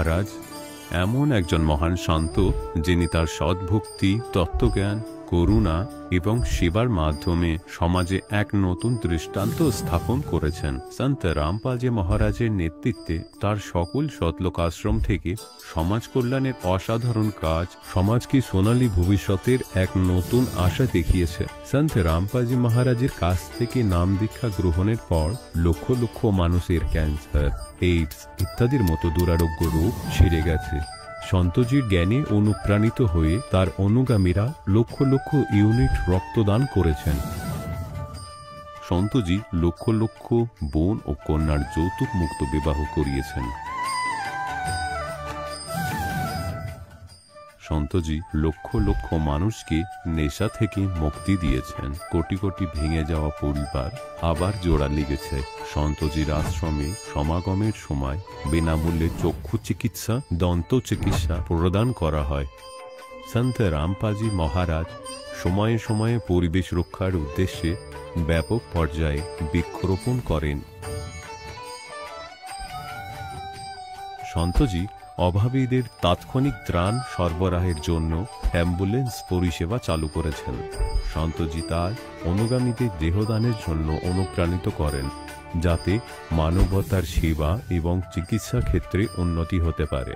মহারাজ এমন একজন মহান সন্ত যিনি তার সদ্ভক্তি, তত্ত্বজ্ঞান, করুণা এবং সেবার মাধ্যমে সমাজে এক নতুন দৃষ্টান্ত স্থাপন করেছেন। সন্ত রামপালজি মহারাজের নেতৃত্বে তার সকল সতলোক আশ্রম থেকে সমাজ কল্যাণের অসাধারণ কাজ সমাজকে সোনালী ভবিষ্যতের এক নতুন আশা দেখিয়েছে। সন্ত রামপালজি মহারাজের কাছ থেকে নাম দীক্ষা গ্রহণের পর লক্ষ লক্ষ মানুষের ক্যান্সার, এইডস ইত্যাদির মতো দুরারোগ্য রোগ সেরে গেছে। সন্তজির জ্ঞানে অনুপ্রাণিত হয়ে তার অনুগামীরা লক্ষ লক্ষ ইউনিট রক্তদান করেছেন। সন্তজি লক্ষ লক্ষ বোন ও কন্যার যৌতুক মুক্ত বিবাহ করিয়েছেন। সন্তজি লক্ষ লক্ষ মানুষকে নেশা থেকে মুক্তি দিয়েছেন। কোটি কোটি ভেঙে যাওয়া পরিবার আবার জোড়া লেগেছে। সন্তজির আশ্রমে সমাগমের সময় বিনামূল্যে চক্ষু চিকিৎসা, দন্ত চিকিৎসা প্রদান করা হয়। সন্ত রামপালজি মহারাজ সময়ে সময়ে পরিবেশ রক্ষার উদ্দেশ্যে ব্যাপক পর্যায়ে বৃক্ষরোপণ করেন। সন্তজি অভাবীদের তাৎক্ষণিক ত্রাণ সরবরাহের জন্য অ্যাম্বুলেন্স পরিষেবা চালু করেছেন। সন্তজি তার অনুগামীদের দেহদানের জন্য অনুপ্রাণিত করেন, যাতে মানবতার সেবা এবং চিকিৎসা ক্ষেত্রে উন্নতি হতে পারে।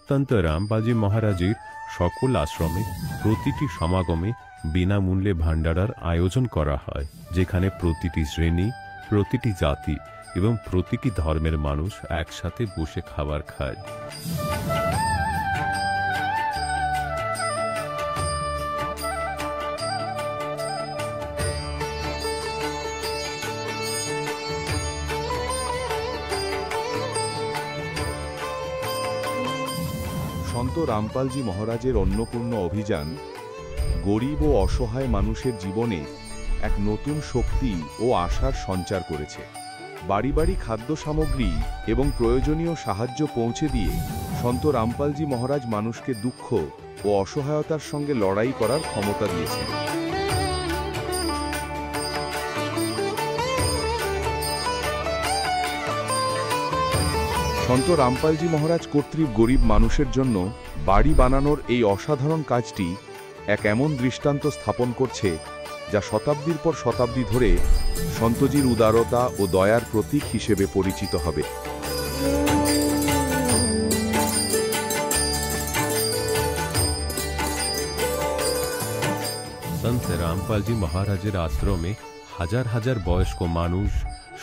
সন্ত রামপালজি মহারাজের সকল আশ্রমে প্রতিটি সমাগমে বিনামূল্যে ভান্ডারার আয়োজন করা হয়, যেখানে প্রতিটি শ্রেণী, প্রতিটি জাতি এবং প্রতিটি ধর্মের মানুষ একসাথে বসে খাবার খায়। সন্ত রামপালজি মহারাজের অন্নপূর্ণ অভিযান গরিব ও অসহায় মানুষের জীবনে এক নতুন শক্তি ও আশার সঞ্চার করেছে। বাড়ি বাড়ি খাদ্য সামগ্রী এবং প্রয়োজনীয় সাহায্য পৌঁছে দিয়ে সন্ত রামপালজি মহারাজ মানুষকে দুঃখ ও অসহায়তার সঙ্গে লড়াই করার ক্ষমতা দিয়েছেন। সন্ত রামপালজি মহারাজ কর্তৃক গরিব মানুষের জন্য বাড়ি বানানোর এই অসাধারণ কাজটি এক এমন দৃষ্টান্ত স্থাপন করছে, যা শতাব্দীর পর শতাব্দী ধরে সন্তজির উদারতা ও দয়ার প্রতীক হিসেবে পরিচিত হবে। সন্ত রামপালজি মহারাজের আশ্রমে হাজার হাজার বয়স্ক মানুষ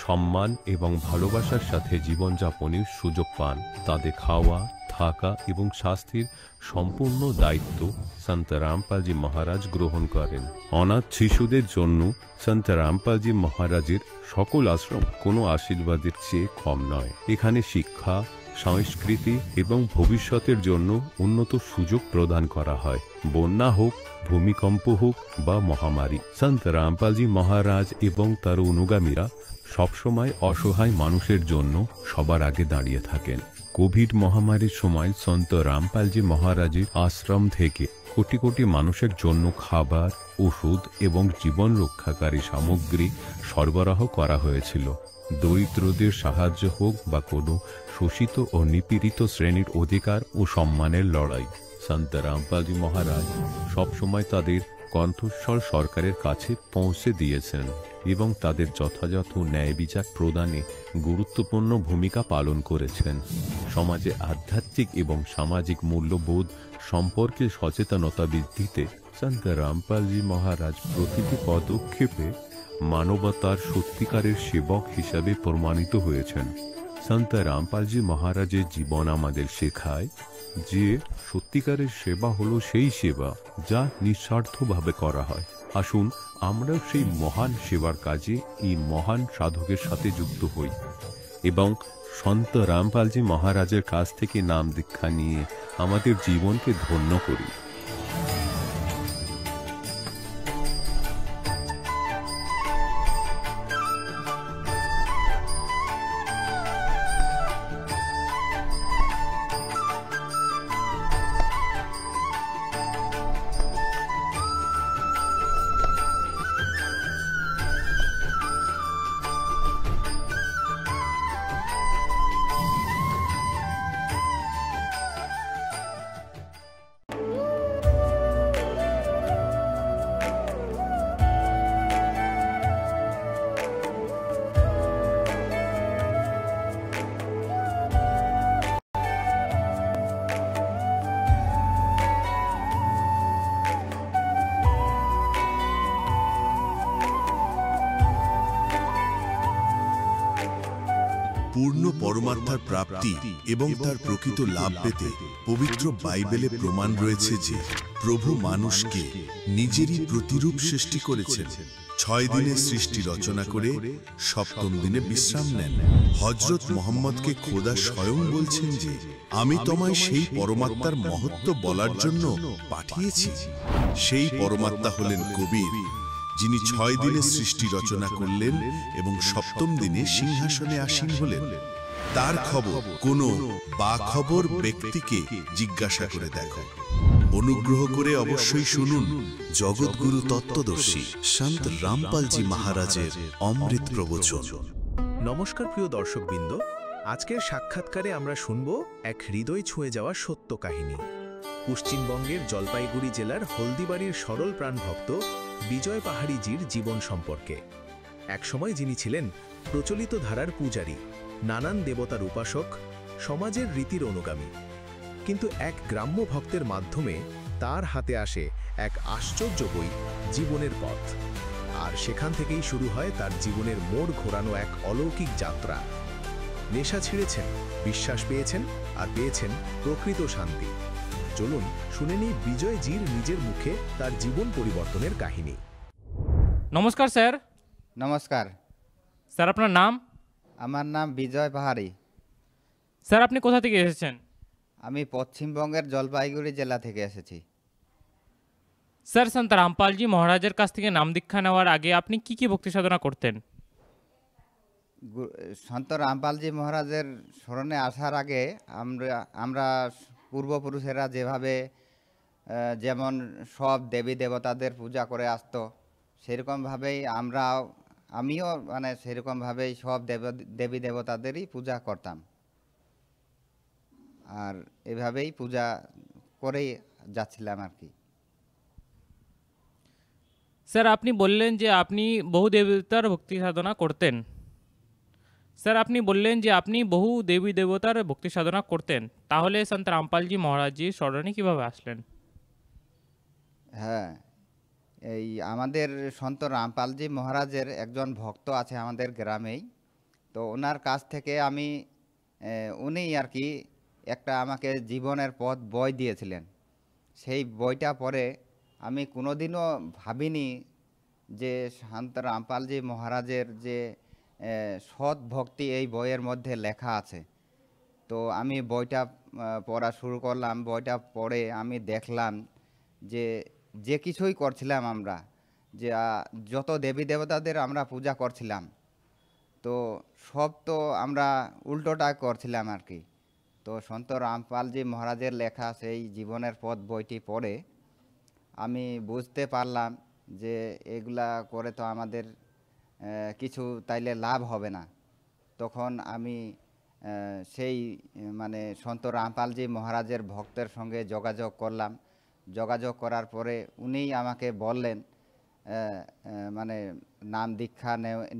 সম্মান এবং ভালোবাসার সাথে জীবনযাপনের সুযোগ পান। তাদের খাওয়া, থাকা এবং স্বাস্থ্যের সম্পূর্ণ দায়িত্ব সন্ত রামপালজি মহারাজ গ্রহণ করেন। অনাথ শিশুদের জন্য সন্ত রামপালজি মহারাজের সকল আশ্রম কোনো আশীর্বাদের চেয়ে কম নয়। এখানে শিক্ষা, সংস্কৃতি এবং ভবিষ্যতের জন্য উন্নত সুযোগ প্রদান করা হয়। বন্যা হোক, ভূমিকম্প হোক বা মহামারী, সন্ত রামপালজি মহারাজ এবং তার অনুগামীরা সবসময় অসহায় মানুষের জন্য সবার আগে দাঁড়িয়ে থাকেন। কোভিড মহামারীর সময় সন্ত রামপালজি মহারাজের আশ্রম থেকে কোটি কোটি মানুষের জন্য খাবার, ওষুধ এবং জীবন রক্ষাকারী সামগ্রী সরবরাহ করা হয়েছিল। দরিদ্রদের সাহায্য হোক বা কোনো শোষিত ও নিপীড়িত শ্রেণীর অধিকার ও সম্মানের লড়াই, সন্ত রামপালজি মহারাজ সবসময় তাদের কণ্ঠস্বর সরকারের কাছে পৌঁছে দিয়েছেন এবং তাদের যথাযথ ন্যায় বিচার প্রদানে গুরুত্বপূর্ণ ভূমিকা পালন করেছেন। সমাজে আধ্যাত্মিক এবং সামাজিক মূল্যবোধ সম্পর্কে সচেতনতা বৃদ্ধিতে সন্ত রামপালজি মহারাজ প্রতিটি পদক্ষেপে মানবতার সত্যিকারের সেবক হিসাবে প্রমাণিত হয়েছেন। সন্ত রামপালজি মহারাজের জীবন আমাদের শেখায় যে সত্যিকারের সেবা হলো সেই সেবা যা নিঃস্বার্থভাবে করা হয়। আসুন আমরাও সেই মহান সেবার কাজে এই মহান সাধকের সাথে যুক্ত হই এবং সন্ত রামপালজি মহারাজের কাছ থেকে নাম দীক্ষা নিয়ে আমাদের জীবনকে ধন্য করি। পরমাত্মার প্রাপ্তি এবং তার প্রকৃত লাভ পেতে পবিত্র বাইবেলে প্রমাণ রয়েছে যে প্রভু মানুষকে নিজেরই প্রতিরূপ সৃষ্টি করেছেন। 6 দিনে সৃষ্টি রচনা করে 7ম দিনে বিশ্রাম নেন। হযরত মুহাম্মদকে খোদা স্বয়ং বলছেন যে আমি তোমায় সেই পরমাত্মার মহত্ব বলার জন্য পাঠিয়েছি। সেই পরমাত্মা হলেন কবির, যিনি 6 দিনে সৃষ্টি রচনা করলেন এবং 7ম দিনে সিংহাসনে আসীন হলেন। তার খবর কোনো বাখবর ব্যক্তিকে জিজ্ঞাসা করে দেখো। অনুগ্রহ করে অবশ্যই শুনুন জগৎগুরু তত্ত্বদর্শী সন্ত রামপালজি মহারাজের অমৃত প্রবচন। নমস্কার প্রিয় দর্শকবৃন্দ, আজকের সাক্ষাৎকারে আমরা শুনব এক হৃদয় ছুঁয়ে যাওয়া সত্য কাহিনী। পশ্চিমবঙ্গের জলপাইগুড়ি জেলার হলদিবাড়ির সরল প্রাণ ভক্ত বিজয় পাহাড়িজির জীবন সম্পর্কে। একসময় যিনি ছিলেন প্রচলিত ধারার পূজারী, নানান দেবতার উপাসক, সমাজের রীতির অনুগামী। কিন্তু এক গ্রাম্য ভক্তের মাধ্যমে তার হাতে আসে এক আশ্চর্য বই, জীবনের পথ। আর সেখান থেকেই শুরু হয় তার জীবনের মোড় ঘোরানো এক অলৌকিক যাত্রা। নেশা ছিঁড়েছেন, বিশ্বাস পেয়েছেন, আর পেয়েছেন প্রকৃত শান্তি। চলুন শুনে নিই বিজয়জির নিজের মুখে তার জীবন পরিবর্তনের কাহিনী। নমস্কার স্যার। নমস্কার। স্যার আপনার নাম? আমার নাম বিজয় পাহাড়ি। স্যার আপনি কোথা থেকে এসেছেন? আমি পশ্চিমবঙ্গের জলপাইগুড়ি জেলা থেকে এসেছি। স্যার সন্ত রামপালজি মহারাজের কাছ থেকে নাম দীক্ষা নেওয়ার আগে আপনি কি কি ভক্তি সাধনা করতেন? সন্ত রামপালজি মহারাজের স্মরণে আসার আগে আমরা পূর্বপুরুষেরা যেভাবে যেমন সব দেবী দেবতাদের পূজা করে আসতো, সেরকমভাবেই আমিও সেরকমভাবেই সব দেবী দেবতাদেরই পূজা করতাম। আর এভাবেই পূজা করেই যাচ্ছিলাম আর কি। স্যার আপনি বললেন যে আপনি বহু দেবতার ভক্তি সাধনা করতেন। তাহলে সন্ত রামপালজি মহারাজজি স্মরণে কিভাবে আসলেন? হ্যাঁ, এই আমাদের সন্ত রামপালজি মহারাজের একজন ভক্ত আছে আমাদের গ্রামেই। তো ওনার কাছ থেকে উনি আর কি একটা আমাকে জীবনের পথ বই দিয়েছিলেন। সেই বইটা পড়ে আমি কোনোদিনও ভাবিনি যে সন্ত রামপালজি মহারাজের যে সৎ ভক্তি এই বইয়ের মধ্যে লেখা আছে। তো আমি বইটা পড়া শুরু করলাম। বইটা পড়ে আমি দেখলাম যে কিছুই করছিলাম আমরা, যে যত দেবী দেবতাদের আমরা পূজা করছিলাম, তো সব তো আমরা উল্টোটা করছিলাম আর কি। তো সন্ত রামপালজি মহারাজের লেখা সেই জীবনের পথ বইটি পড়ে আমি বুঝতে পারলাম যে এগুলা করে তো আমাদের কিছু তাইলে লাভ হবে না। তখন আমি সেই সন্ত রামপালজি মহারাজের ভক্তের সঙ্গে যোগাযোগ করলাম। যোগাযোগ করার পরে উনিই আমাকে বললেন নাম দীক্ষা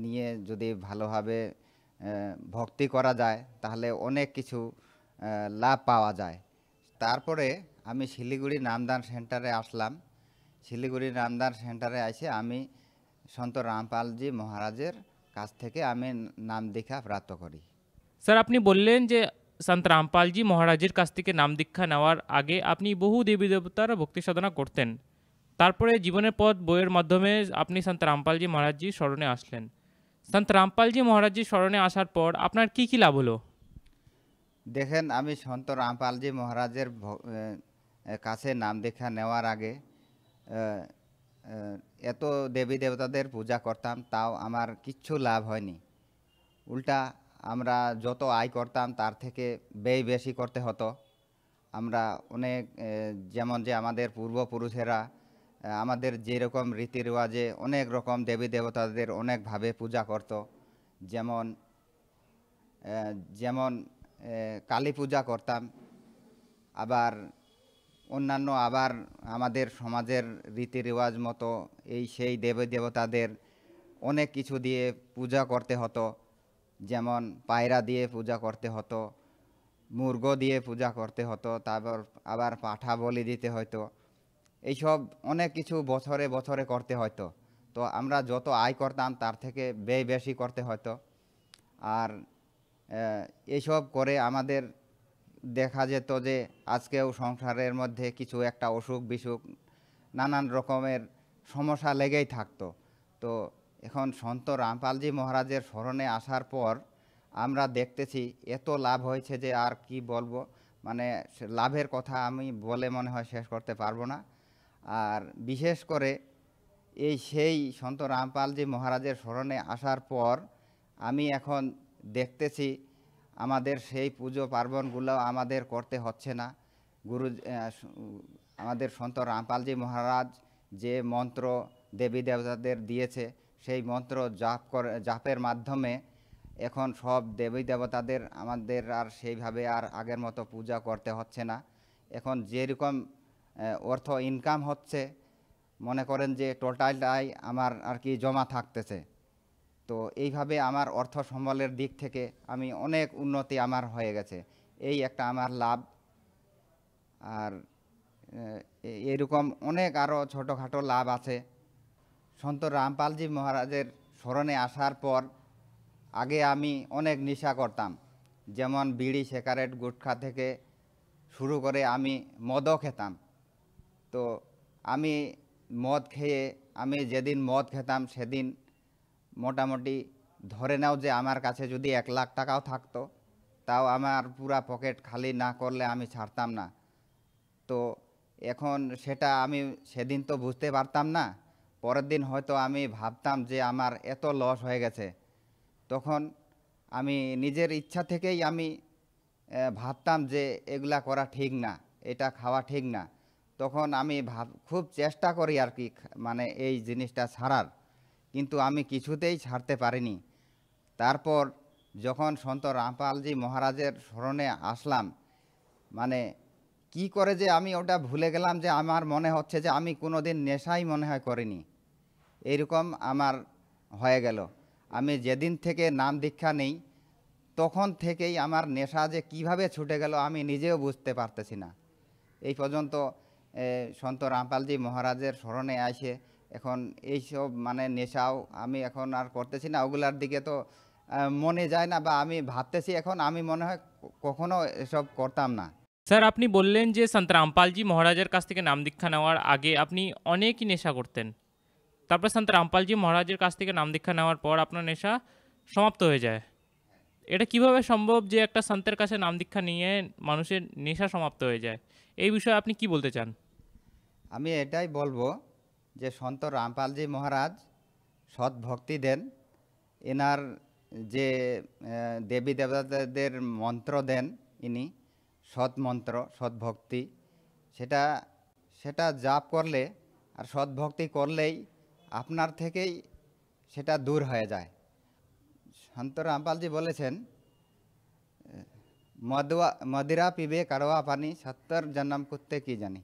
নিয়ে যদি ভালোভাবে ভক্তি করা যায় তাহলে অনেক কিছু লাভ পাওয়া যায়। তারপরে আমি শিলিগুড়ি নামদান সেন্টারে আসলাম। শিলিগুড়ি নামদান সেন্টারে এসে আমি সন্ত রামপালজি মহারাজের কাছ থেকে আমি নাম দীক্ষা প্রাপ্ত করি। স্যার আপনি বললেন যে সন্ত রামপালজি মহারাজের কাছ থেকে নাম দীক্ষা নেওয়ার আগে আপনি বহু দেবী দেবতার ভক্তি সাধনা করতেন। তারপরে জীবনের পথ বইয়ের মাধ্যমে আপনি সন্ত রামপালজি মহারাজজির স্মরণে আসলেন। সন্ত রামপালজি মহারাজজির স্মরণে আসার পর আপনার কি কি লাভ হলো? দেখেন, আমি সন্ত রামপালজি মহারাজের কাছে নাম দীক্ষা নেওয়ার আগে এত দেবী দেবতাদের পূজা করতাম, তাও আমার কিচ্ছু লাভ হয়নি। উল্টা আমরা যত আয় করতাম তার থেকে ব্যয় বেশি করতে হতো। আমরা অনেক যেমন যে আমাদের পূর্বপুরুষেরা আমাদের যেরকম রীতি রেওয়াজে অনেক রকম দেবী দেবতাদের অনেকভাবে পূজা করত। যেমন কালী পূজা করতাম, আবার অন্যান্য আমাদের সমাজের রীতি রেওয়াজ মতো সেই দেবী দেবতাদের অনেক কিছু দিয়ে পূজা করতে হতো। যেমন পায়রা দিয়ে পূজা করতে হতো, মুরগো দিয়ে পূজা করতে হতো, তারপর আবার পাঠা বলি দিতে হতো। এইসব অনেক কিছু বছরে বছরে করতে হতো। তো আমরা যত আয় করতাম তার থেকে ব্যয় বেশি করতে হতো। আর এইসব করে আমাদের দেখা যেত যে আজকেও সংসারের মধ্যে কিছু একটা অসুখ বিসুখ নানান রকমের সমস্যা লেগেই থাকতো। তো এখন সন্ত রামপালজি মহারাজের স্মরণে আসার পর আমরা দেখতেছি এত লাভ হয়েছে যে আর কি বলবো, মানে লাভের কথা আমি বলে মনে হয় শেষ করতে পারবো না। আর বিশেষ করে সেই সন্ত রামপালজি মহারাজের স্মরণে আসার পর আমি এখন দেখতেছি আমাদের সেই পুজো পার্বণগুলো আমাদের করতে হচ্ছে না। আমাদের সন্ত রামপালজি মহারাজ যে মন্ত্র দেবী দেবতাদের দিয়েছে সেই মন্ত্র জাপের মাধ্যমে এখন সব দেবী দেবতাদের আমাদের আর সেইভাবে আর আগের মতো পূজা করতে হচ্ছে না। এখন যেরকম অর্থ ইনকাম হচ্ছে, মনে করেন যে টোটালটাই আমার আর কি জমা থাকতেছে। তো এইভাবে আমার অর্থ সম্বলের দিক থেকে আমি অনেক উন্নতি আমার হয়ে গেছে, এই একটা আমার লাভ। আর এরকম অনেক আরও ছোটোখাটো লাভ আছে। সন্ত রামপালজি মহারাজের স্মরণে আসার পর আগে আমি অনেক নেশা করতাম, যেমন বিড়ি সিগারেট গুটখা থেকে শুরু করে আমি মদও খেতাম। তো আমি মদ খেয়ে আমি যেদিন মদ খেতাম সেদিন মোটামুটি ধরে নাও যে আমার কাছে যদি 1 লাখ টাকাও থাকতো তাও আমার পুরা পকেট খালি না করলে আমি ছাড়তাম না। তো এখন সেটা আমি সেদিন তো বুঝতে পারতাম না, পরের দিন হয়তো আমি ভাবতাম যে আমার এত লস হয়ে গেছে। তখন আমি নিজের ইচ্ছা থেকেই আমি ভাবতাম যে এগুলা করা ঠিক না, এটা খাওয়া ঠিক না। তখন আমি খুব চেষ্টা করি আর কি, মানে এই জিনিসটা ছাড়ার, কিন্তু আমি কিছুতেই ছাড়তে পারিনি। তারপর যখন সন্ত রামপালজি মহারাজের স্মরণে আসলাম, মানে কি করে যে আমি ওটা ভুলে গেলাম যে আমার মনে হচ্ছে যে আমি কোনো দিন নেশাই মনে হয় করিনি, এইরকম আমার হয়ে গেল। আমি যেদিন থেকে নাম দীক্ষা নেই তখন থেকেই আমার নেশা যে কিভাবে ছুটে গেল আমি নিজেও বুঝতে পারতেছি না। এই পর্যন্ত সন্ত রামপালজি মহারাজের স্মরণে আসে এখন এইসব মানে নেশাও আমি এখন আর করতেছি না, ওগুলার দিকে তো মনে যায় না, বা আমি ভাবতেছি এখন আমি মনে হয় কখনো এসব করতাম না। স্যার, আপনি বললেন যে সন্ত রামপালজি মহারাজের কাছ থেকে নাম দীক্ষা নেওয়ার আগে আপনি অনেকই নেশা করতেন, তারপর সন্ত রামপালজি মহারাজের কাছ থেকে নাম দীক্ষা নেওয়ার পর আপনার নেশা সমাপ্ত হয়ে যায়। এটা কিভাবে সম্ভব যে একটা সন্তের কাছে নাম দীক্ষা নিয়ে মানুষের নেশা সমাপ্ত হয়ে যায়? এই বিষয়ে আপনি কি বলতে চান? আমি এটাই বলবো যে সন্ত রামপালজি মহারাজ সৎ ভক্তি দেন, এনার যে দেবী দেবতাদের মন্ত্র দেন ইনি, সৎ মন্ত্র সৎ ভক্তি, সেটা জাপ করলে আর সৎ ভক্তি করলেই আপনার থেকেই সেটা দূর হয়ে যায়। সন্ত রামপালজি বলেছেন, মদিরা পিবে কারোয়া পানি 70 জন্ম কুত্তে কি জানি।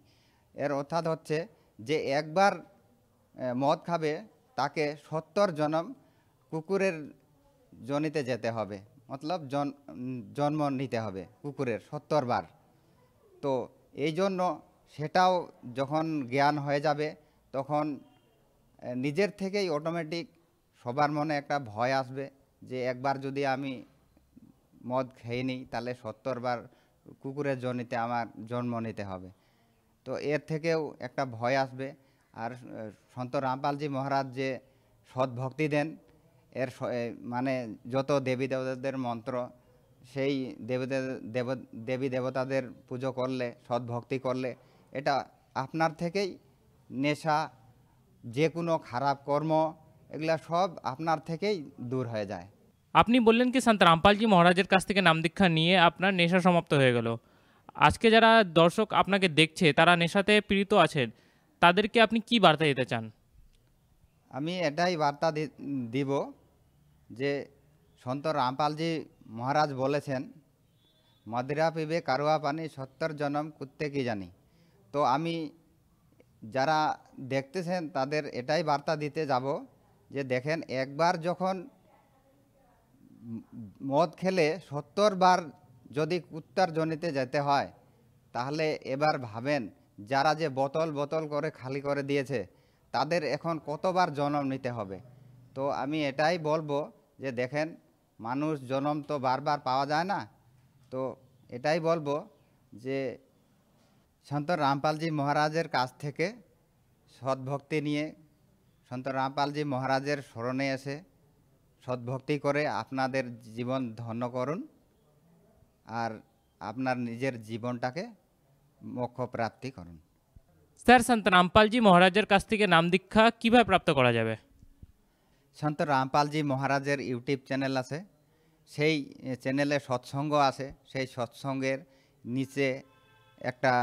এর অর্থাৎ হচ্ছে যে একবার মদ খাবে তাকে 70 জন্ম কুকুরের জনিতে যেতে হবে, মতলব জন্ম নিতে হবে কুকুরের 70 বার। তো এই জন্য সেটাও যখন জ্ঞান হয়ে যাবে তখন নিজের থেকেই অটোমেটিক সবার মনে একটা ভয় আসবে যে একবার যদি আমি মদ খেয়ে নিই তাহলে 70 বার কুকুরের জনিতে আমার জন্ম নিতে হবে। তো এর থেকেও একটা ভয় আসবে। আর সন্ত রামপালজি মহারাজ যে সৎ ভক্তি দেন, মানে যত দেবী দেবতাদের মন্ত্র, সেই দেবী দেবতাদের পুজো করলে সৎ ভক্তি করলে এটা আপনার থেকেই নেশা, যে কোনো খারাপ কর্ম, এগুলা সব আপনার থেকেই দূর হয়ে যায়। আপনি বললেন কি সন্ত রামপালজি মহারাজের কাছ থেকে নাম দীক্ষা নিয়ে আপনার নেশা সমাপ্ত হয়ে গেল। আজকে যারা দর্শক আপনাকে দেখছে তারা নেশাতে পীড়িত আছেন, তাদেরকে আপনি কি বার্তা দিতে চান? আমি এটাই বার্তা দিব যে সন্ত রামপালজি মহারাজ বলেছেন, মদিরা পিবে কারুয়া পানি 70 জন্ম কুত্তে কি জানি। তো আমি যারা দেখতেছেন তাদের এটাই বার্তা দিতে যাব যে দেখেন, একবার যখন মদ খেলে 70 বার যদি কুত্তার জনিতে যেতে হয়, তাহলে এবার ভাবেন যারা যে বোতল বোতল করে খালি করে দিয়েছে তাদের এখন কতবার জন্ম নিতে হবে। তো আমি এটাই বলবো যে দেখেন, মানুষ জন্ম তো বারবার পাওয়া যায় না, তো এটাই বলবো যে সন্ত রামপালজি মহারাজের কাছ থেকে সৎভক্তি নিয়ে সন্ত রামপালজি মহারাজের স্মরণে এসে সৎভক্তি করে আপনাদের জীবন ধন্য করুন আর আপনার নিজের জীবনটাকে মোক্ষ প্রাপ্তি করুন। স্যার, সন্ত রামপালজি মহারাজের কাছ থেকে নাম দীক্ষা কীভাবে প্রাপ্ত করা যাবে? সন্ত রামপালজি মহারাজের ইউটিউব চ্যানেল আছে, সেই চ্যানেলে সৎসঙ্গ আছে, সেই সৎসঙ্গের নিচে একটা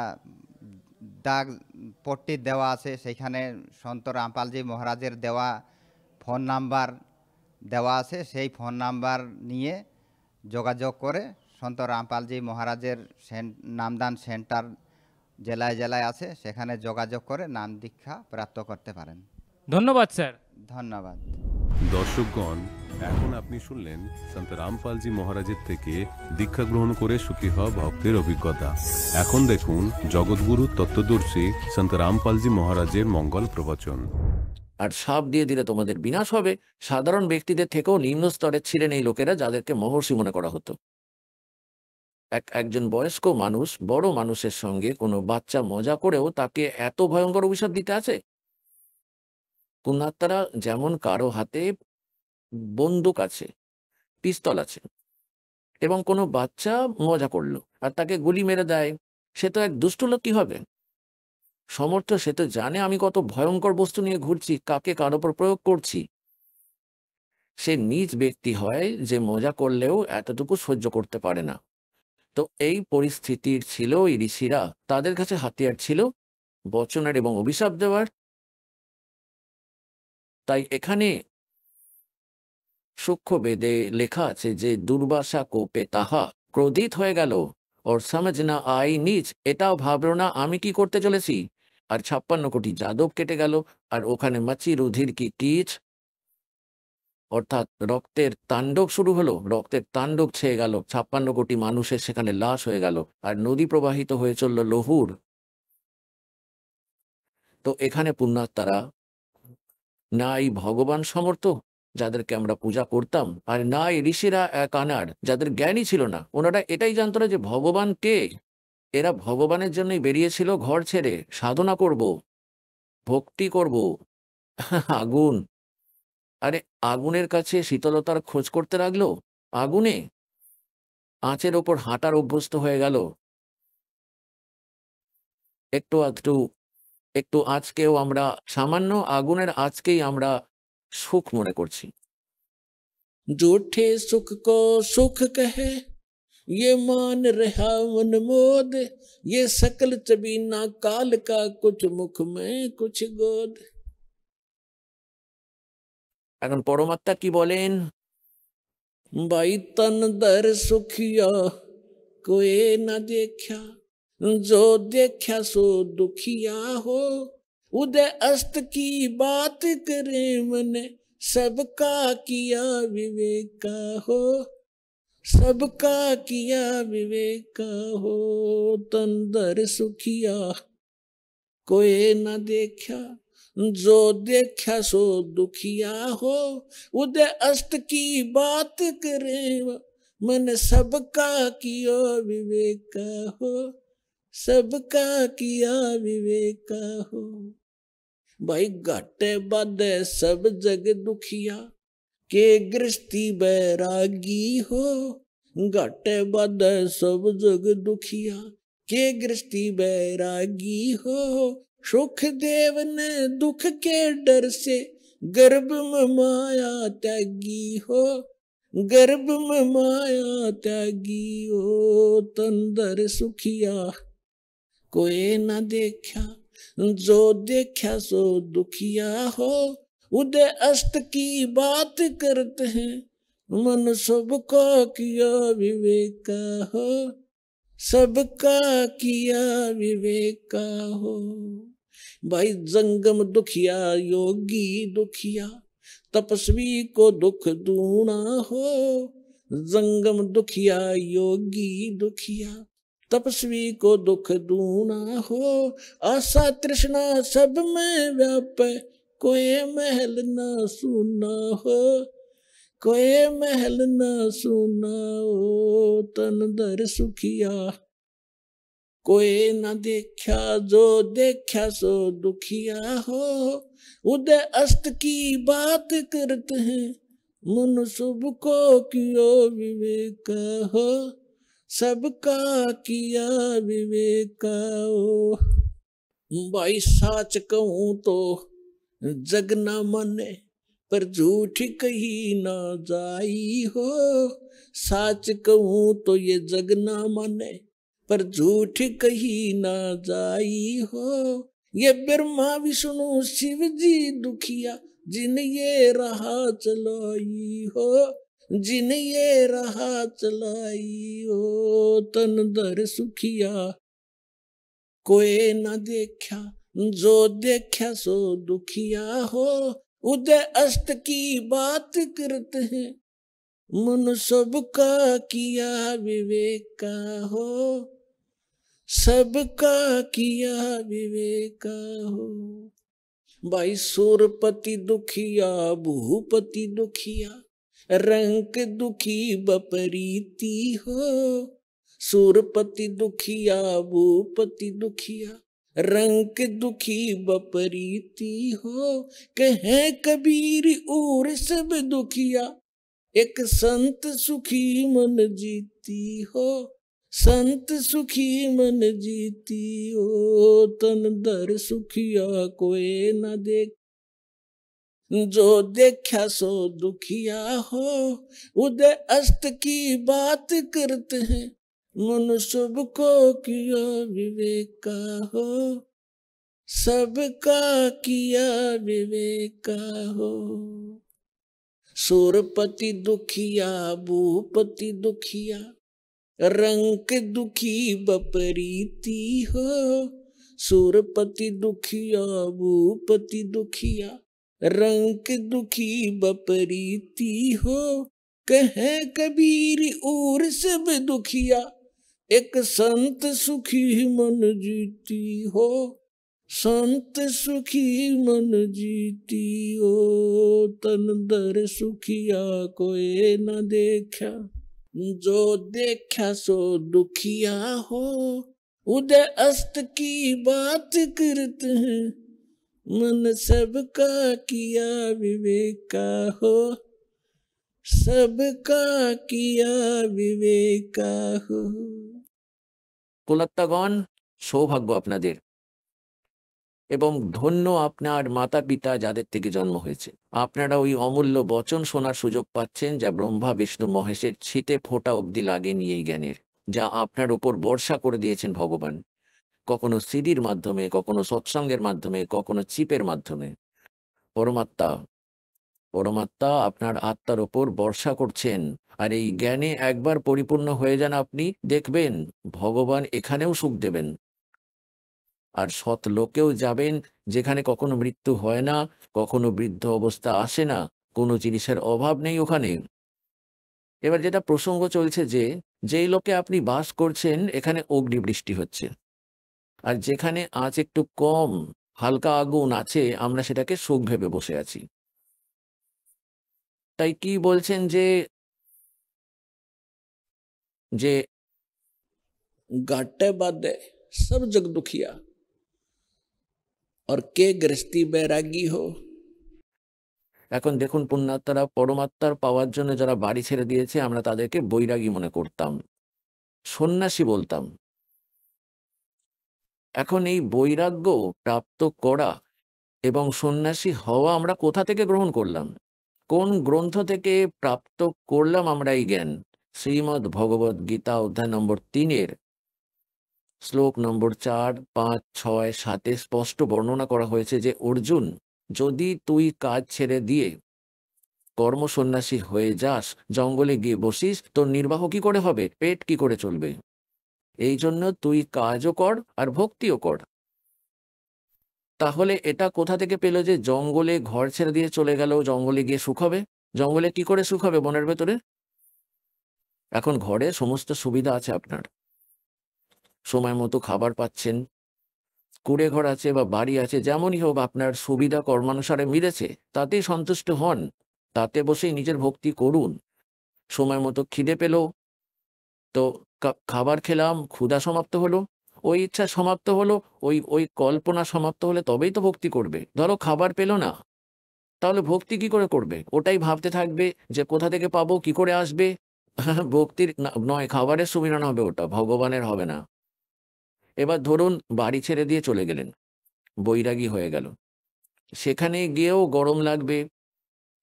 দাগ পট্টি দেওয়া আছে, সেইখানে সন্ত রামপালজি মহারাজের দেওয়া ফোন নাম্বার দেওয়া আছে, সেই ফোন নাম্বার নিয়ে যোগাযোগ করে সন্ত রামপালজি মহারাজের নামদান সেন্টার জেলায় জেলায় আছে, সেখানে যোগাযোগ করে নাম দীক্ষা প্রাপ্ত করতে পারেন। ধন্যবাদ স্যার। ধন্যবাদ। দর্শকগণ, এখন আপনি শুনলেন সন্ত রামপালজি মহারাজের থেকে দীক্ষা গ্রহণ করে সুখী হওয়া ভক্তের অভিজ্ঞতা। এখন দেখুন জগৎগুরু তত্ত্বদর্শী সন্ত রামপালজি মহারাজের মঙ্গল প্রবচন। আর সাপ দিয়ে দিলে তোমাদের বিনাশ হবে। সাধারণ ব্যক্তিদের থেকেও নিম্ন স্তরের ছিলেন এই লোকেরা, যাদেরকে মহর্ষি মনে করা হতো। একজন বয়স্ক মানুষ বড় মানুষের সঙ্গে কোনো বাচ্চা মজা করেও তাকে এত ভয়ঙ্কর অভিশাপ দিতে আছে। পুণ্যাত্মারা যেমন কারো হাতে বন্দুক আছে, পিস্তল আছে, এবং কোনো বাচ্চা মজা করলো আর তাকে গুলি মেরে দেয়, সে তো এক দুষ্ট লোক। কি হবে? সমর্থ সে তো জানে আমি কত ভয়ঙ্কর বস্তু নিয়ে ঘুরছি, কাকে কার ওপর প্রয়োগ করছি। সে নিজ ব্যক্তি হয় যে মজা করলেও এতটুকু সহ্য করতে পারে না। তো এই পরিস্থিতির ছিল এই ঋষিরা, তাদের কাছে হাতিয়ার ছিল বচনের এবং অভিশাপ দেওয়ার। তাই এখানে সূক্ষ্ম বেদে লেখা আছে যে দুর্বাসা কোপে তাহা ক্রোধিত হয়ে গেল, ওর সমঝ না আই নিজ, এটাও ভাবলো না আমি কি করতে চলেছি। আর 56 কোটি যাদব কেটে গেল, আর ওখানে মাছি রুধির কি টিচ, অর্থাৎ রক্তের তাণ্ডব শুরু হলো। রক্তের তাণ্ডব ছেয়ে গেল, 56 কোটি মানুষের সেখানে লাশ হয়ে গেল, আর নদী প্রবাহিত হয়ে চলল লহুর। তো এখানে পুণ্যাত্মারা না এই ভগবান সমর্থ যাদেরকে আমরা পূজা করতাম, আর না এই ঋষিরা এক আনার যাদের জ্ঞানই ছিল না। ওনারা এটাই জানতো না যে ভগবান কে। এরা ভগবানের জন্যই বেরিয়েছিল ঘর ছেড়ে, সাধনা করব, ভক্তি করব। আগুন, আরে আগুনের কাছে শীতলতার খোঁজ করতে লাগলো। আগুনে আঁচের ওপর হাঁটার অভ্যস্ত হয়ে গেল। একটু আজকেও আমরা সামান্য আগুনের আজকেই আমরা সুখ মনে করছি। জूठे सुख को सुख कहे ये मान रहा मन मोद, ये सकल चबीना काल का कुछ मुख में कुछ गोद। এখন পরমাত্মা কি বলেন? भाई तन दर सुखिया कोई न देखा, जो देखा सो दुखिया हो, उदय अस्त की बात करे मने, सबका किया विवेका हो, सबका किया विवेका हो। तन दर सुखिया कोई न देखा, जो देखा सो दुखिया हो, उदय अस्त की बात करे मन, सबका किया विवेका हो, सबका किया विवेका हो। भाई घाटे बाधे सब जग दुखिया, के गृहस्थी बैरागी हो, घाटे बाधे सब जग दुखिया, के गृहस्थी बैरागी हो। सुख देव ने दुख के डर से गर्भ में माया त्यागी हो, गर्भ में माया त्यागी हो। तंदर सुखिया कोई न देखा, जो देखा सो दुखिया हो, उदय अस्त की बात करते हैं मन, सबका किया विवेका हो, सबका किया विवेका हो। भाई जंगम दुखिया योगी दुखिया, तपस्वी को दुख दूना हो। जंगम दुखिया योगी दुखिया, तपस्वी को दुख दूना हो। आशा तृष्णा सब में व्यापे, कोई महल न सुना हो। कोई महल न सुनाओ तन दर सुखिया, कोई न देखा जो देखा सो दुखिया हो। उदय अस्त की बात करते हैं, मन सबको कियो विवेक हो, सबका किया विवेक हो। भाई साच कहूं तो जग न मने, पर झूठ कही ना जाई हो। साच कहूं तो ये जग न माने, पर झूठ कही ना जाई हो। ये ब्रह्मा विष्णु शिव जी दुखिया, जिन ये राह चलाई हो, जिन ये राह चलाई हो। तन दर सुखिया, कोई न देखा जो देखा सो दुखिया हो। उदय अस्त की बात करते हैं, मन सबका किया विवेक हो, सबका किया विवेक हो। भाई सूरपति दुखिया भूपति दुखिया, रंक दुखी बपरीति हो। सूरपति दुखिया भूपति दुखिया, रंक दुखी बपरीति हो। कहे कबीर और सब दुखिया, एक संत सुखी मन जीती हो, संत सुखी मन जीती हो। तन दर सुखिया कोई न देख, जो देखा सो दुखिया हो। उदय अस्त की बात करते हैं, मन सबको किया विवेक हो, सबका किया विवेक हो। सूरपति दुखिया भूपति दुखिया, रंक दुखी बपरीति हो। सूरपति दुखिया भूपति दुखिया, रंक दुखी बपरीति हो। कहे कबीर और सब दुखिया, एक संत सुखी मन जीती हो, संत सुखी मन जीती हो। तन दर सुखिया कोई न देखा, जो देखा सो दुखिया हो। उदय अस्त की बात करते हैं, मन सबका किया विवेक हो, सबका किया विवेक हो। কুলত্তাগণ, সৌভাগ্য আপনাদের এবং ধন্য আপনার মাতা পিতা যাদের থেকে জন্ম হয়েছে। আপনারা ওই অমূল্য বচন শোনার সুযোগ পাচ্ছেন, যা ব্রহ্মা বিষ্ণু মহেশের ছিটে ফোঁটা অবধি লাগেনি এই জ্ঞানের, যা আপনার উপর বর্ষা করে দিয়েছেন ভগবান। কখনো সিডির মাধ্যমে, কখনো সৎসঙ্গের মাধ্যমে, কখনো চিপের মাধ্যমে। পরমাত্মা পরমাত্মা আপনার আত্মার ওপর বর্ষা করছেন। আর এই জ্ঞানে একবার পরিপূর্ণ হয়ে যান আপনি, দেখবেন ভগবান এখানেও সুখ দেবেন। আর সৎ লোকেও যাবেন, যেখানে কখনো মৃত্যু হয় না, কখনো বৃদ্ধ অবস্থা আসে না, কোনো জিনিসের অভাব নেই ওখানে। এবার যেটা প্রসঙ্গ চলছে, যে যেই লোকে আপনি বাস করছেন এখানে অগ্নিবৃষ্টি হচ্ছে, আর যেখানে আঁচ একটু কম, হালকা আগুন আছে, আমরা সেটাকে সুখ ভেবে বসে আছি। তাই কি বলছেন যে যে घाटे बाधे सब जग दुखिया, और के गृहस्थी बैरागी हो। এখন দেখুন পুণ্যাত্মারা পরমাত্মার পাওয়ার জন্য যারা বাড়ি ছেড়ে দিয়েছে, আমরা তাদেরকে বৈরাগী মনে করতাম, সন্ন্যাসী বলতাম। এখন এই বৈরাগ্য প্রাপ্ত করা এবং সন্ন্যাসী হওয়া আমরা কোথা থেকে গ্রহণ করলাম? কোন গ্রন্থ থেকে প্রাপ্ত করলাম আমরা এই জ্ঞান? শ্রীমদ্ ভগবদ গীতা অধ্যায় নম্বর 3 শ্লোক নম্বর 4, 5, 6, 7 স্পষ্ট বর্ণনা করা হয়েছে যে অর্জুন, যদি তুই কাজ ছেড়ে দিয়ে কর্ম সন্ন্যাসী হয়ে যাস, জঙ্গলে গিয়ে বসিস, তোর নির্বাহ কি করে হবে? পেট কি করে চলবে? এই জন্য তুই কাজও কর আর ভক্তিও কর। তাহলে এটা কোথা থেকে পেল যে জঙ্গলে ঘর ছেড়ে দিয়ে চলে গেল, জঙ্গলে গিয়ে সুখ হবে? জঙ্গলে কি করে সুখ হবে বনের ভেতরে? এখন ঘরে সমস্ত সুবিধা আছে আপনার, সময় মতো খাবার পাচ্ছেন, কুড়ে ঘর আছে বা বাড়ি আছে, যেমনই হোক আপনার সুবিধা কর্মানুসারে মিলেছে, তাতেই সন্তুষ্ট হন। তাতে বসেই নিজের ভক্তি করুন। সময় মতো খিদে পেল, তো খাবার খেলাম, ক্ষুধা সমাপ্ত হলো, ওই ইচ্ছা সমাপ্ত হলো, ওই ওই কল্পনা সমাপ্ত হলে তবেই তো ভক্তি করবে। ধরো খাবার পেল না, তাহলে ভক্তি কি করে করবে? ওটাই ভাবতে থাকবে যে কোথা থেকে পাবো, কি করে আসবে। ভক্তির নয়, খাবারের সুমিরন হবে, ওটা ভগবানের হবে না। এবার ধরুন বাড়ি ছেড়ে দিয়ে চলে গেলেন, বৈরাগী হয়ে গেল। সেখানে গিয়েও গরম লাগবে,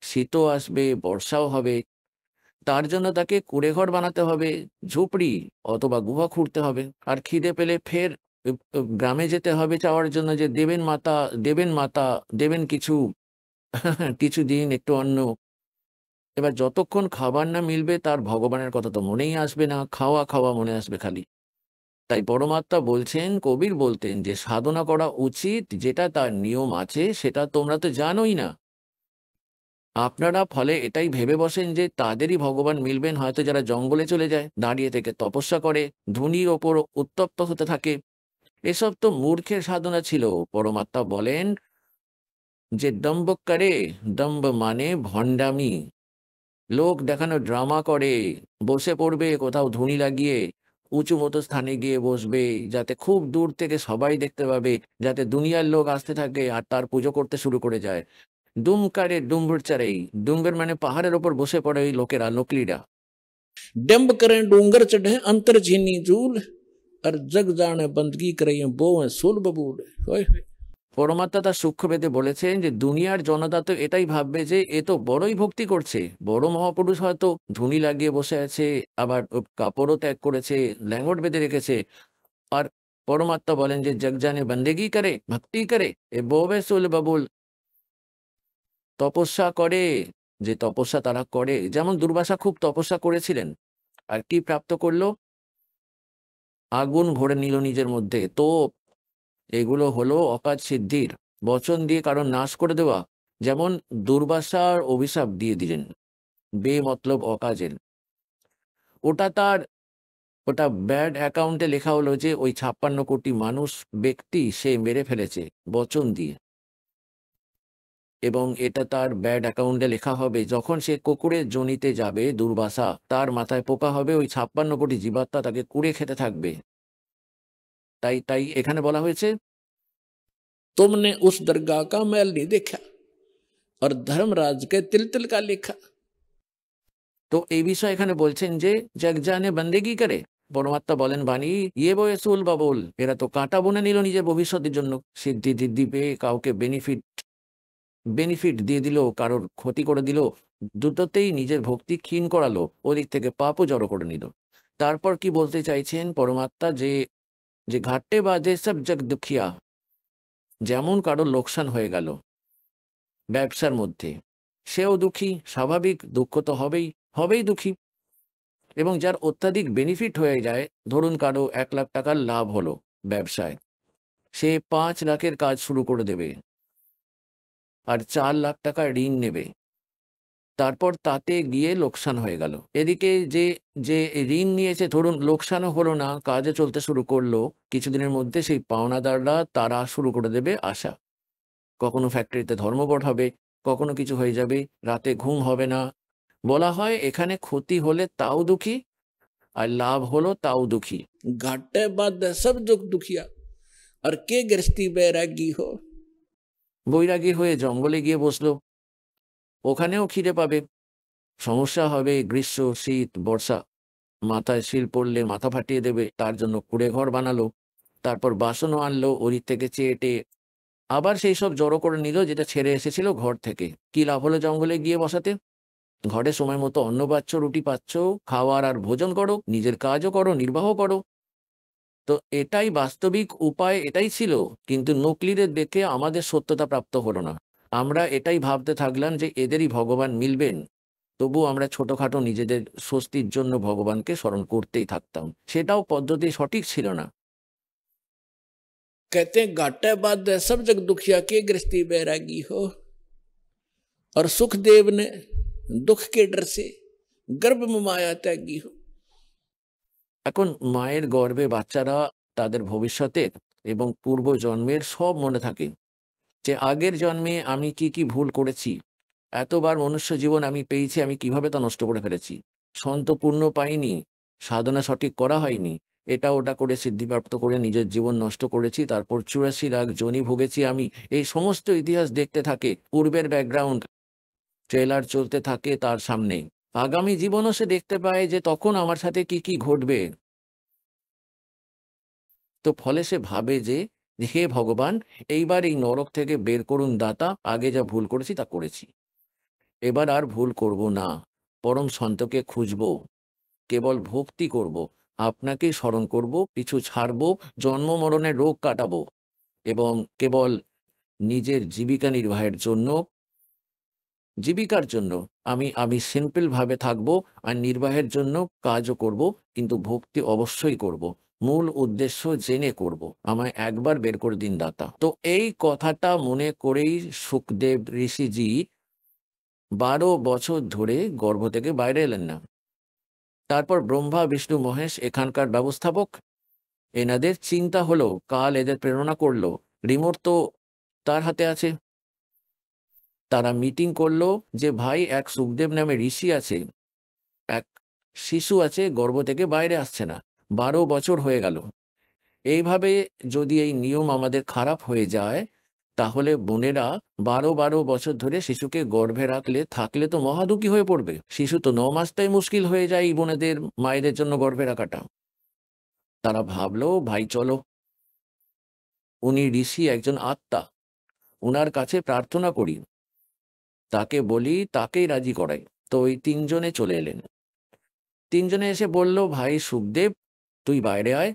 শীতও আসবে, বর্ষাও হবে। তার জন্য তাকে কুঁড়েঘর বানাতে হবে, ঝুপড়ি অথবা গুহা খুঁড়তে হবে। আর খিদে পেলে ফের গ্রামে যেতে হবে চাওয়ার জন্য যে দেবেন মাতা, দেবেন মাতা, দেবেন কিছু, কিছু দিন একটু অন্ন। এবার যতক্ষণ খাবার না মিলবে তার ভগবানের কথা তো মনেই আসবে না, খাওয়া খাওয়া মনে আসবে খালি। তাই পরমাত্মা বলছেন, কবির বলতেন যে সাধনা করা উচিত, যেটা তার নিয়ম আছে সেটা তোমরা তো জানোই না। আপনারা ফলে এটাই ভেবে বসেন যে তাদেরই ভগবান মিলবেন, হয়তো যারা জঙ্গলে চলে যায়, দাঁড়িয়ে থেকে তপস্যা করে, ধুনির ওপর উত্তপ্ত হতে থাকে। এসব তো মূর্খের সাধনা ছিল। পরমাত্মা বলেন যে দম্ভ করে, দম্ভ মানে ভণ্ডামি, লোক দেখানো ড্রামা করে, বসে পড়বে কোথাও ধুনি লাগিয়ে, উঁচু মতো স্থানে গিয়ে বসবে, যাতে খুব দূর থেকে সবাই দেখতে পাবে, যাতে দুনিয়ার লোক আসতে থাকে আর তার পুজো করতে শুরু করে যায়। দুমকারে ডুম্বুর চারেই, ডুম্বের মানে পাহাড়ের ওপর বসে পড়ে ওই লোকেরা, নকলিরা। डंब करें डूंगर चढ़े अंतर झीनी झूल और जग जाने बंदगी करें बो सुल बबूल। होय होय। পরমাত্মা তার সূক্ষ্মবেদে বলেছেন যে দুনিয়ার জনতা তো এটাই ভাববে যে এ তো বড়ই ভক্তি করছে, বড় মহাপুরুষ, হয়তো ধুনি লাগিয়ে বসে আছে, আবার কাপড়ও ত্যাগ করেছে, ল্যাঙ্গট বেঁধে রেখেছে। আর পরমাত্মা বলেন যে জগ জানে বন্দেগি করে, ভক্তি করে, এ বোবে সুল বাবুল, তপস্যা করে। যে তপস্যা তারা করে, যেমন দুর্বাসা খুব তপস্যা করেছিলেন, আর কি প্রাপ্ত করলো? আগুন ভরে নিল নিজের মধ্যে। তো এগুলো হলো অকাজ সিদ্ধির, বচন দিয়ে কারণ নাশ করে দেওয়া। যেমন দুর্বাসার অভিশাপ দিয়ে দিলেন বেমতলব অকাজের। ওটা তার, ওটা ব্যাড অ্যাকাউন্টে লেখা হলো যে ওই 56 কোটি মানুষ ব্যক্তি সে মেরে ফেলেছে বচন দিয়ে। এবং এটা তার ব্যাড অ্যাকাউন্টে লেখা হবে যখন সে কুকুরের জনিতে যাবে, দুর্বাসা, তার মাথায় পোকা হবে, ওই 56 কোটি জীবাত্মা তাকে কুড়ে খেতে থাকবে। তাই তাই এখানে বলা হয়েছে तुमने उस दरगाह का मैल नहीं देखा और धर्मराज के तिल तिल का लिखा। তো এই বিষয়ে এখানে বলছেন যে জগ জানে বন্দেগি করে। পরমাত্মা বলেন বাণী, ইয়ে বয়ে সুল বাবুল, এরা তো কাঁটা বুনে নিল নিজের ভবিষ্যতের জন্য। সিদ্ধি টিদ্ধি পেয়ে কাউকে বেনিফিট দিয়ে দিল, কারোর ক্ষতি করে দিল, দুটোতেই নিজের ভক্তি ক্ষীণ করালো, ওদিক থেকে পাপও জড়ো করে নিল। তারপর কি বলতে চাইছেন পরমাত্মা, যে যে ঘাটে বাজে সব জগ দুঃখিয়া, যেমন কারোর লোকসান হয়ে গেল ব্যবসার মধ্যে, সেও দুঃখী, স্বাভাবিক, দুঃখ তো হবেই দুঃখী। এবং যার অত্যাধিক বেনিফিট হয়ে যায়, ধরুন কারো 1 লাখ টাকার লাভ হলো ব্যবসায়, সে 5 লাখের কাজ শুরু করে দেবে আর 4 লাখ টাকা ঋণ নেবে, তারপর তাতে গিয়ে লোকসান হয়ে গেল। এদিকে যে যে ঋণ নিয়েছে, ধরুন লোকসানও হলো না, কাজে চলতে শুরু করলো, কিছুদিনের মধ্যে সেই পাওনাদাররা তারা শুরু করে দেবে আশা। কখনো ফ্যাক্টরিতে ধর্মঘট হবে, কখনো কিছু হয়ে যাবে, রাতে ঘুম হবে না। বলা হয় এখানে ক্ষতি হলে তাও দুঃখী, আর লাভ হলো তাও দুঃখী। घाटे बाद सब दुख दुखिया और के गृहस्थी बैरागी हो। বৈরাগী হয়ে জঙ্গলে গিয়ে বসলো, ওখানেও খিদে পাবে, সমস্যা হবে, গ্রীষ্ম, শীত, বর্ষা, মাথায় শিল পড়লে মাথা ফাটিয়ে দেবে, তার জন্য কুঁড়ে ঘর বানালো, তারপর বাসনও আনলো ওদিক থেকে চেটে, আবার সেই সব জড়ো করে নিল যেটা ছেড়ে এসেছিল ঘর থেকে। কি লাভ হলো জঙ্গলে গিয়ে বসাতে? ঘরে সময় মতো অন্ন পাচ্ছ, রুটি পাচ্ছ, খাওয়ার আর ভোজন করো, নিজের কাজও করো, নির্বাহ করো। তো এটাই বাস্তবিক উপায়, এটাই ছিল। কিন্তু নকলিদের দেখে আমাদের সত্যতা প্রাপ্ত হলো না। আমরা এটাই ভাবতে থাকলাম যে এদেরই ভগবান মিলবেন, তবু আমরা ছোটখাটো নিজেদের স্বস্তির জন্য ভগবানকে স্মরণ করতেই থাকতাম। সেটাও পদ্ধতি সঠিক ছিল না। कहते हैं घाटे बाद सब जग दुखिया के गृहस्थी बैरागी हो। और सुखदेव ने दुख के डर से गर्भ में माया त्यागी हो। এখন মায়ের গর্ভে বাচ্চারা তাদের ভবিষ্যতের এবং পূর্ব জন্মের সব মনে থাকে, যে আগের জন্মে আমি কি কি ভুল করেছি, এতবার মনুষ্য জীবন আমি পেয়েছি, আমি কিভাবে তা নষ্ট করে ফেলেছি। সন্ত পূর্ণ পাইনি, সাধনা সঠিক করা হয়নি, এটা ওটা করে সিদ্ধিপ্রাপ্ত করে নিজের জীবন নষ্ট করেছি, তারপর 84 লাখ যোনি ভুগেছি আমি। এই সমস্ত ইতিহাস দেখতে থাকে, পূর্বের ব্যাকগ্রাউন্ড ট্রেলার চলতে থাকে তার সামনে। আগামী জীবনও সে দেখতে পায় যে তখন আমার সাথে কি কি ঘটবে। তো ফলে সে ভাবে যে হে ভগবান, এইবার এই নরক থেকে বের করুন দাতা, আগে যা ভুল করেছি তা করেছি, এবার আর ভুল করব না, পরম সন্তকে খুঁজব, কেবল ভক্তি করব, আপনাকে স্মরণ করব, পিছু ছাড়ব, জন্ম মরণের রোগ কাটাবো এবং কেবল নিজের জীবিকা নির্বাহের জন্য, জীবিকার জন্য আমি সিম্পল ভাবে থাকবো, আর নির্বাহের জন্য কাজও করব, কিন্তু ভক্তি অবশ্যই করব, মূল উদ্দেশ্য জেনে করব, আমায় একবার বের করে দিন দাতা। তো এই কথাটা মনে করেই সুখদেব ঋষিজি 12 বছর ধরে গর্ভ থেকে বাইরে এলেন না। তারপর ব্রহ্মা বিষ্ণু মহেশ এখানকার ব্যবস্থাপক, এনাদের চিন্তা হলো, কাল এদের প্রেরণা করলো, রিমোট তো তার হাতে আছে। তারা মিটিং করলো যে ভাই, এক সুখদেব নামে ঋষি আছে, এক শিশু আছে, গর্ভ থেকে বাইরে আসছে না, 12 বছর হয়ে গেল। এইভাবে যদি এই নিয়ম আমাদের খারাপ হয়ে যায়, তাহলে বোনেরা 12 বছর ধরে শিশুকে গর্ভে থাকলে তো মহাদুঃখী হয়ে পড়বে। শিশু তো 9 মাসটাই মুশকিল হয়ে যায় এই বোনেদের মায়েদের জন্য গর্ভে রাখাটা। তারা ভাবলো, ভাই চলো, উনি ঋষি, একজন আত্মা, উনার কাছে প্রার্থনা করি, তাকে বলি, তাকেই রাজি করাই। তো ওই 3 জনে চলে এলেন। 3 জনে এসে বলল, ভাই সুখদেব, তুই বাইরে আয়,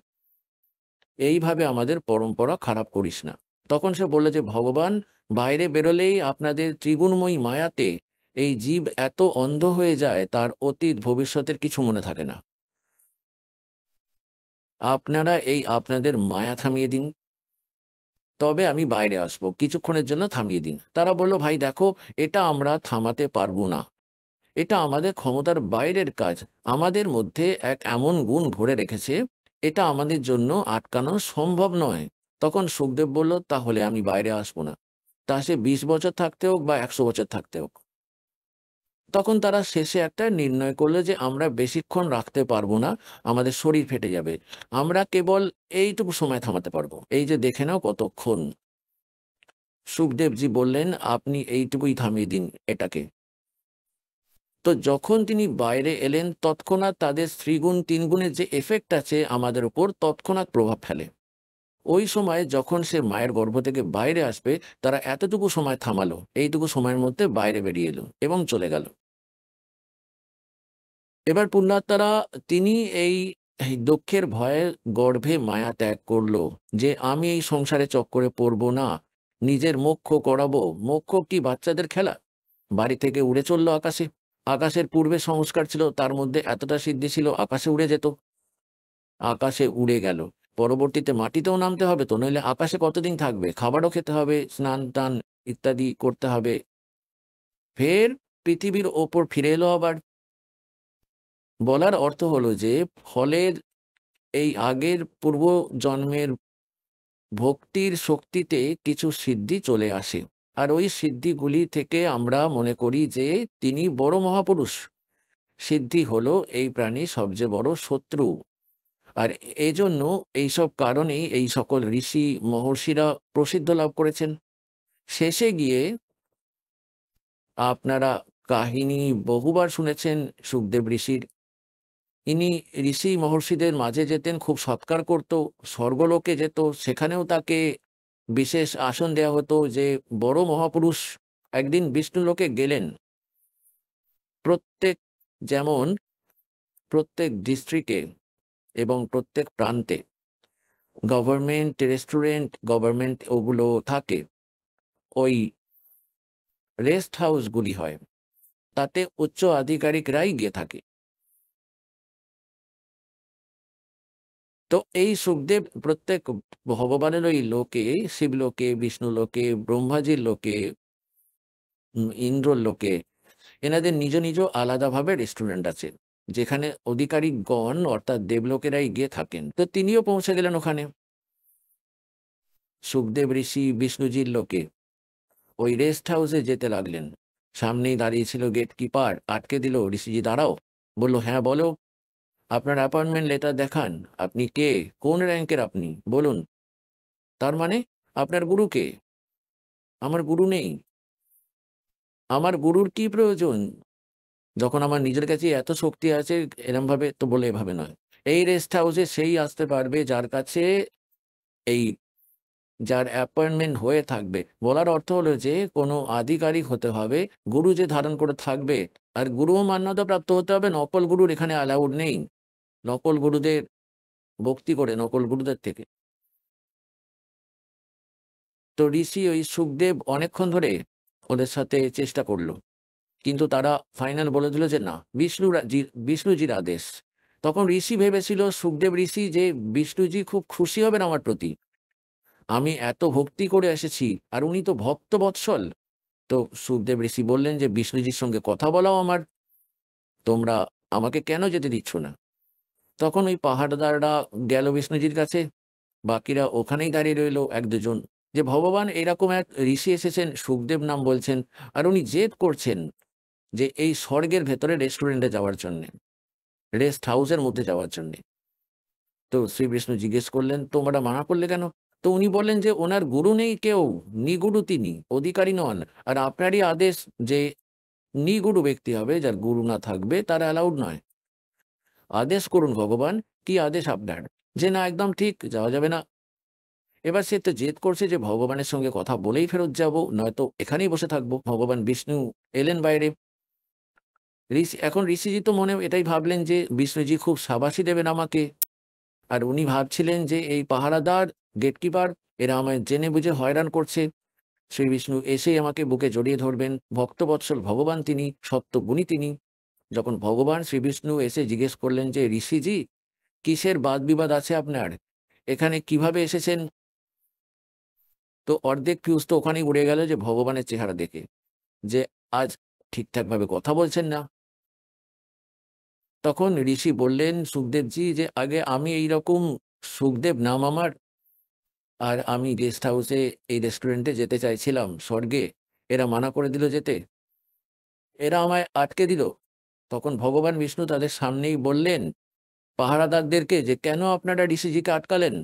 এইভাবে আমাদের পরম্পরা খারাপ করিস না। তখন সে বলল যে ভগবান, বাইরে বেরোলেই আপনাদের ত্রিগুণময়ী মায়াতে এই জীব এত অন্ধ হয়ে যায়, তার অতীত ভবিষ্যতের কিছু মনে থাকে না। আপনারা এই আপনাদের মায়া থামিয়ে দিন, তবে আমি বাইরে আসবো, কিছুক্ষণের জন্য থামিয়ে দিন। তারা বলল, ভাই দেখো, এটা আমরা থামাতে পারবো না, এটা আমাদের ক্ষমতার বাইরের কাজ, আমাদের মধ্যে এক এমন গুণ ভরে রেখেছে, এটা আমাদের জন্য আটকানো সম্ভব নয়। তখন সুখদেব বলল, তাহলে আমি বাইরে আসবো না, তা সে 20 বছর থাকতে হোক বা 100 বছর থাকতে হোক। তখন তারা শেষে একটা নির্ণয় করলো যে আমরা বেশিক্ষণ রাখতে পারবো না, আমাদের শরীর ফেটে যাবে, আমরা কেবল এইটুকু সময় থামাতে পারবো, এই যে দেখে নাও কতক্ষণ। সুখদেবজি বললেন, আপনি এইটুকুই থামিয়ে দিন এটাকে। তো যখন তিনি বাইরে এলেন, তৎক্ষণাৎ তাদের ত্রিগুণ 3 গুণের যে এফেক্ট আছে আমাদের উপর, তৎক্ষণাৎ প্রভাব ফেলে। ওই সময় যখন সে মায়ের গর্ভ থেকে বাইরে আসবে, তারা এতটুকু সময় থামালো, এইটুকু সময়ের মধ্যে বাইরে বেরিয়ে এলো এবং চলে গেল। এবার পুণ্যাত্মারা, তিনি এই দুঃখের ভয়ে গর্ভে মায়া ত্যাগ করলো যে আমি এই সংসারে চক্করে পড়বো না, নিজের মোক্ষ করাবো। মোক্ষ কি বাচ্চাদের খেলা? বাড়ি থেকে উড়ে চললো আকাশে। আকাশের পূর্বে সংস্কার ছিল, তার মধ্যে এতটা সিদ্ধি ছিল, আকাশে উড়ে যেত, আকাশে উড়ে গেল। পরবর্তীতে মাটিতেও নামতে হবে তো, নইলে আকাশে কতদিন থাকবে? খাবারও খেতে হবে, স্নান টান ইত্যাদি করতে হবে, ফের পৃথিবীর ওপর ফিরে এলো আবার। বলার অর্থ হলো যে ফলের এই আগের পূর্ব জন্মের ভক্তির শক্তিতে কিছু সিদ্ধি চলে আসে, আর ওই সিদ্ধিগুলি থেকে আমরা মনে করি যে তিনি বড় মহাপুরুষ। সিদ্ধি হলো এই প্রাণী সবচেয়ে বড় শত্রু, আর এজন্য এইসব কারণেই এই সকল ঋষি মহর্ষিরা প্রসিদ্ধ লাভ করেছেন। শেষে গিয়ে আপনারা কাহিনী বহুবার শুনেছেন সুখদেব ঋষির। ইনি ঋষি মহর্ষিদের মাঝে যেতেন, খুব সৎকার করত, স্বর্গলোকে যেত, সেখানেও তাকে বিশেষ আসন দেওয়া হতো যে বড় মহাপুরুষ। একদিন বিষ্ণুলোকে গেলেন। যেমন প্রত্যেক ডিস্ট্রিক্টে এবং প্রত্যেক প্রান্তে গভর্নমেন্ট রেস্টুরেন্ট, গভর্নমেন্ট ওগুলো থাকে, ওই রেস্ট হাউসগুলি হয়, তাতে উচ্চ আধিকারিকরাই গিয়ে থাকে। তো এই সুখদেব প্রত্যেক ভগবানের ওই লোকে, শিবলোকে, বিষ্ণুলোকে, ব্রহ্মাজির লোকে, ইন্দ্রর লোকে, এনাদের নিজ নিজ আলাদাভাবে রেস্টুরেন্ট আছে, যেখানে অধিকারীগণ অর্থাৎ দেবলোকেরাই গিয়ে থাকেন। তো তিনিও পৌঁছে গেলেন ওখানে। সুখদেব ঋষি বিষ্ণুজির লোকে ওই রেস্ট হাউসে যেতে লাগলেন। সামনেই দাঁড়িয়েছিল গেটকিপার, আটকে দিল। ঋষিজি দাঁড়াও, বলল হ্যাঁ বলো, আপনার অ্যাপয়েন্টমেন্ট লেটার দেখান, আপনি কে, কোন র্যাঙ্কের আপনি বলুন। তার মানে আপনার গুরু কে? আমার গুরু নেই। আমার গুরুর কি প্রয়োজন যখন আমার নিজের কাছে এত শক্তি আছে? এরম ভাবে তো বলে এভাবে নয়। এই রেস্ট হাউসে সেই আসতে পারবে যার কাছে এই যার অ্যাপয়েন্টমেন্ট হয়ে থাকবে। বলার অর্থ হলো যে কোনো আধিকারিক হতে হবে, গুরু যে ধারণ করে থাকবে, আর গুরুও মান্যতা প্রাপ্ত হতে হবে। নকল গুরুর এখানে অ্যালাউড নেই। নকল গুরুদের ভক্তি করে নকল গুরুদের থেকে। তো ঋষি ওই সুখদেব অনেকক্ষণ ধরে ওদের সাথে চেষ্টা করলো, কিন্তু তারা ফাইনাল বলে দিল যে না, বিষ্ণুজির আদেশ। তখন ঋষি ভেবেছিল, সুখদেব ঋষি, যে বিষ্ণুজি খুব খুশি হবেন আমার প্রতি, আমি এত ভক্তি করে এসেছি, আর উনি তো ভক্ত বৎসল। তো সুখদেব ঋষি বললেন যে বিষ্ণুজির সঙ্গে কথা বলাও আমার, তোমরা আমাকে কেন যেতে দিচ্ছ না? তখন ওই পাহাড়দাররা গেল বিষ্ণুজির কাছে, বাকিরা ওখানেই দাঁড়িয়ে রইল এক দুজন, যে ভগবান, এরকম এক ঋষি এসেছেন, সুখদেব নাম বলছেন, আর উনি জেদ করছেন যে এই স্বর্গের ভেতরে রেস্টুরেন্টে যাওয়ার জন্যে, রেস্ট হাউসের মধ্যে যাওয়ার জন্যে। তো শ্রী বিষ্ণু জিজ্ঞেস করলেন, তোমরা মানা করলে কেন? তো উনি বললেন যে ওনার গুরু নেই কেউ, নিগুরু তিনি, অধিকারী নন। আর আপনারই আদেশ যে নিগুরু ব্যক্তি হবে, যার গুরু না থাকবে, তার অ্যালাউড নয়। আদেশ করুন ভগবান, কি আদেশ আপনার? যে না, একদম ঠিক, যাওয়া যাবে না। এবার সে তো জেদ করছে যে ভগবানের সঙ্গে কথা বলেই ফেরত যাব, নয়তো এখানেই বসে থাকবো। ভগবান বিষ্ণু এলেন বাইরে। এখন ঋষিজি তো মনে এটাই ভাবলেন যে বিষ্ণুজি খুব শাবাশি দেবেন আমাকে, আর উনি ভাবছিলেন যে এই পাহারাদার, গেটকিপার, এরা আমায় জেনে বুঝে হয়রান করছে। শ্রী বিষ্ণু এসেই আমাকে বুকে জড়িয়ে ধরবেন। ভক্তবৎসল ভগবান তিনি, সত্যগুণী তিনি। যখন ভগবান শ্রী বিষ্ণু এসে জিজ্ঞেস করলেন যে ঋষিজি, কিসের বাদ বিবাদ আছে আপনার, এখানে কিভাবে এসেছেন? তো অর্ধেক ফিউজ তো ওখানেই উড়ে গেল, যে ভগবানের চেহারা দেখে, যে আজ ঠিকঠাকভাবে কথা বলছেন না। তখন ঋষি বললেন সুখদেবজি, যে আগে আমি এইরকম, সুখদেব নাম আমার, আর আমি গেস্ট হাউসে এই রেস্টুরেন্টে যেতে চাইছিলাম স্বর্গে, এরা মানা করে দিল যেতে, এরা আমায় আটকে দিল। তখন ভগবান বিষ্ণু তাদের সামনেই বললেন পাহারাদারদেরকে, যে কেন আপনারা ঋষিজিকে আটকালেন?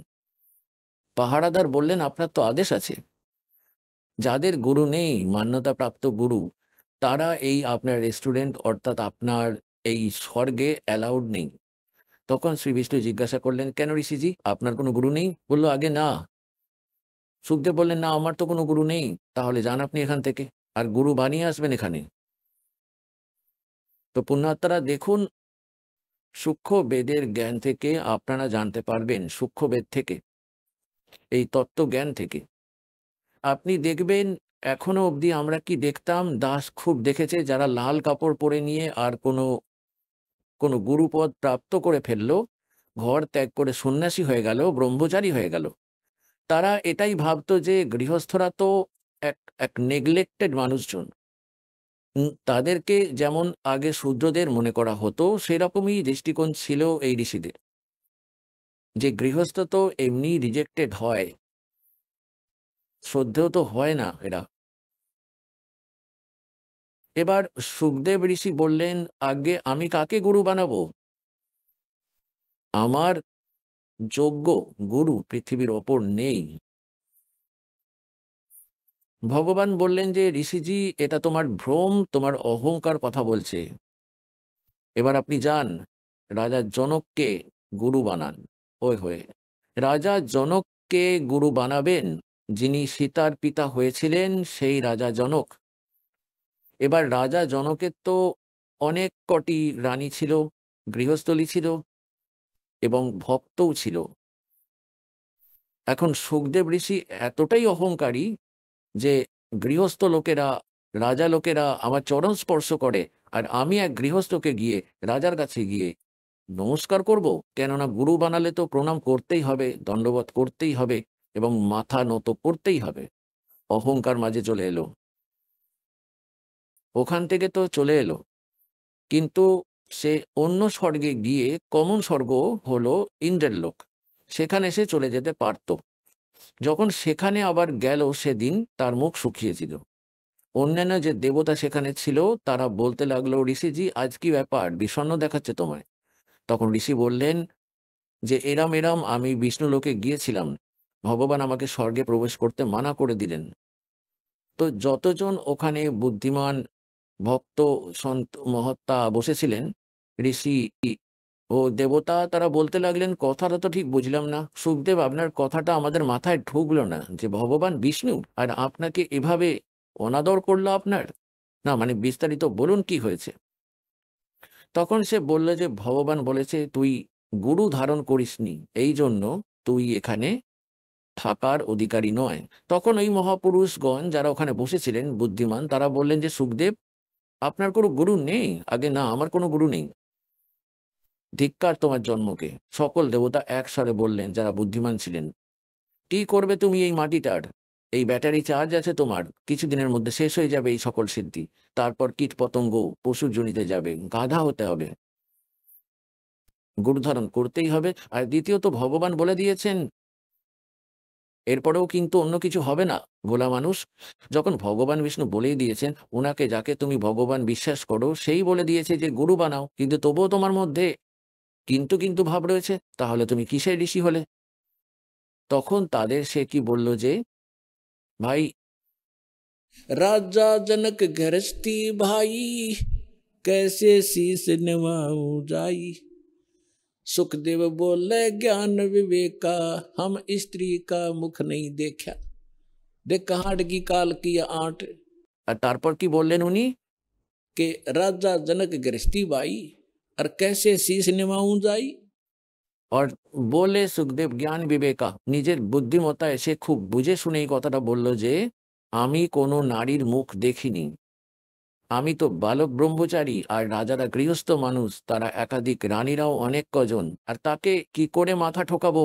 পাহারাদার বললেন, আপনার তো আদেশ আছে, যাদের গুরু নেই, মান্যতা প্রাপ্ত গুরু, তারা এই আপনার রেস্টুরেন্ট অর্থাৎ আপনার এই স্বর্গে অ্যালাউড নেই। তখন শ্রী বিষ্ণু জিজ্ঞাসা করলেন, কেন ঋষিজি, আপনার কোনো গুরু নেই? বলল, আগে না। সুখদেব বললেন, না, আমার তো কোনো গুরু নেই। তাহলে যান আপনি এখান থেকে, আর গুরু বানিয়ে আসবেন এখানে। তো পুণ্যাত্মারা দেখুন, সূক্ষ্ম বেদের জ্ঞান থেকে আপনারা জানতে পারবেন, সূক্ষ্ম বেদ থেকে, এই তত্ত্ব জ্ঞান থেকে আপনি দেখবেন, এখনো অবধি আমরা কি দেখতাম, দাস খুব দেখেছে যারা লাল কাপড় পরে নিয়ে আর কোনো গুরুপদ প্রাপ্ত করে ফেললো, ঘর ত্যাগ করে সন্ন্যাসী হয়ে গেল, ব্রহ্মচারী হয়ে গেল। তারা এটাই ভাবতো যে গৃহস্থরা তো এক এক নেগলেক্টেড মানুষজন। তাদেরকে যেমন আগে শূদ্রদের মনে করা হতো, সেরকমই দৃষ্টিকোণ ছিল এই ঋষিদের, যে গৃহস্থ তো এমনি রিজেক্টেড হয়, শ্রদ্ধেয় তো হয় না এরা। এবার সুখদেব ঋষি বললেন, আগে আমি কাকে গুরু বানাবো? আমার যোগ্য গুরু পৃথিবীর ওপর নেই। ভগবান বললেন যে ঋষিজি, এটা তোমার ভ্রম, তোমার অহংকার কথা বলছে। এবার আপনি যান, রাজা জনককে গুরু বানান। ওই হয়ে রাজা জনককে গুরু বানাবেন, যিনি সীতার পিতা হয়েছিলেন, সেই রাজা জনক। এবার রাজা জনকের তো অনেক কটি রানী ছিল, গৃহস্থলী ছিল, এবং ভক্তও ছিল। এখন সুখদেব ঋষি এতটাই অহংকারী যে গৃহস্থ লোকেরা, রাজা লোকেরা আমার চরণ স্পর্শ করে, আর আমি এক গৃহস্থকে গিয়ে, রাজার কাছে গিয়ে নমস্কার করব? কেননা গুরু বানালে তো প্রণাম করতেই হবে, দণ্ডবত করতেই হবে, এবং মাথা নত করতেই হবে। অহংকার মাঝে চলে এলো। ওখান থেকে তো চলে এলো, কিন্তু সে অন্য স্বর্গে গিয়ে, কমন স্বর্গ হলো ইন্দ্রের লোক, সেখানে সে চলে যেতে পারত। যখন সেখানে আবার গেল, সেদিন তার মুখ শুকিয়েছিল। অন্যান্য যে দেবতা সেখানে ছিল তারা বলতে লাগলো, ঋষিজি আজ কি ব্যাপার, বিষণ্ণ দেখাচ্ছে তোমায়। তখন ঋষি বললেন যে এরম এরম আমি বিষ্ণু লোকে গিয়েছিলাম, ভগবান আমাকে স্বর্গে প্রবেশ করতে মানা করে দিলেন। তো যতজন ওখানে বুদ্ধিমান ভক্ত সন্ত মহাত্মা বসেছিলেন, ঋষি ও দেবতা, তারা বলতে লাগলেন, কথাটা তো ঠিক বুঝলাম না সুখদেব, আপনার কথাটা আমাদের মাথায় ঢুকলো না যে ভগবান বিষ্ণু আর আপনাকে এভাবে অনাদর করলো আপনার, না মানে বিস্তারিত বলুন কি হয়েছে। তখন সে বলল যে ভগবান বলেছে তুই গুরু ধারণ করিসনি, এই জন্য তুই এখানে থাকার অধিকারী নয়। তখন ওই মহাপুরুষগণ যারা ওখানে বসেছিলেন বুদ্ধিমান, তারা বললেন যে সুখদেব আপনার কোনো গুরু নেই? আগে না, আমার কোনো গুরু নেই, ধিক্কার তোমার জন্মকে। সকল দেবতা একসাথে বললেন যারা বুদ্ধিমান ছিলেন, কি করবে তুমি এই মাটিটার? এই ব্যাটারি চার্জ আছে তোমার, কিছুদিনের মধ্যে শেষ হয়ে যাবে এই সকল সিদ্ধি। তারপর কীট পতঙ্গ পশুর জনিতে যাবে, গাধা হতে হবে, গুরু ধারণ করতেই হবে। আর দ্বিতীয়ত ভগবান বলে দিয়েছেন এরপরেও কিন্তু অন্য কিছু হবে না। ভোলা মানুষ, যখন ভগবান বিষ্ণু বলেই দিয়েছেন, ওনাকে যাকে তুমি ভগবান বিশ্বাস করো সেই বলে দিয়েছে যে গুরু বানাও, কিন্তু তবুও তোমার মধ্যে কিন্তু কিন্তু ভাব রয়েছে, তাহলে তুমি কিসের ঋষি হলে? তখন তাদের সে কি বলল যে ভাই, राजा जनक गृहस्थी भाई, कैसे शीस निभाऊं जाई। सुखदेव बोले ज्ञान विवेका, हम स्त्री का मुख नहीं देखा, देख हाट की काल की आंट। আর তারপর কি বললেন উনি? के राजा जनक गृहस्थी भाई, और कैसे शीस निभाऊं जाई। আর বলে সুখদেব জ্ঞান বিবেকা, নিজের বুদ্ধিমত্তায় সে খুব বুঝে শুনে এই কথাটা বলল যে আমি কোনো নারীর মুখ দেখিনি, আমি তো বালক ব্রহ্মচারী, আর রাজারা গৃহস্থ মানুষ, তারা একাধিক, রানীরাও অনেক কজন, আর তাকে কি করে মাথা ঠোকাবো,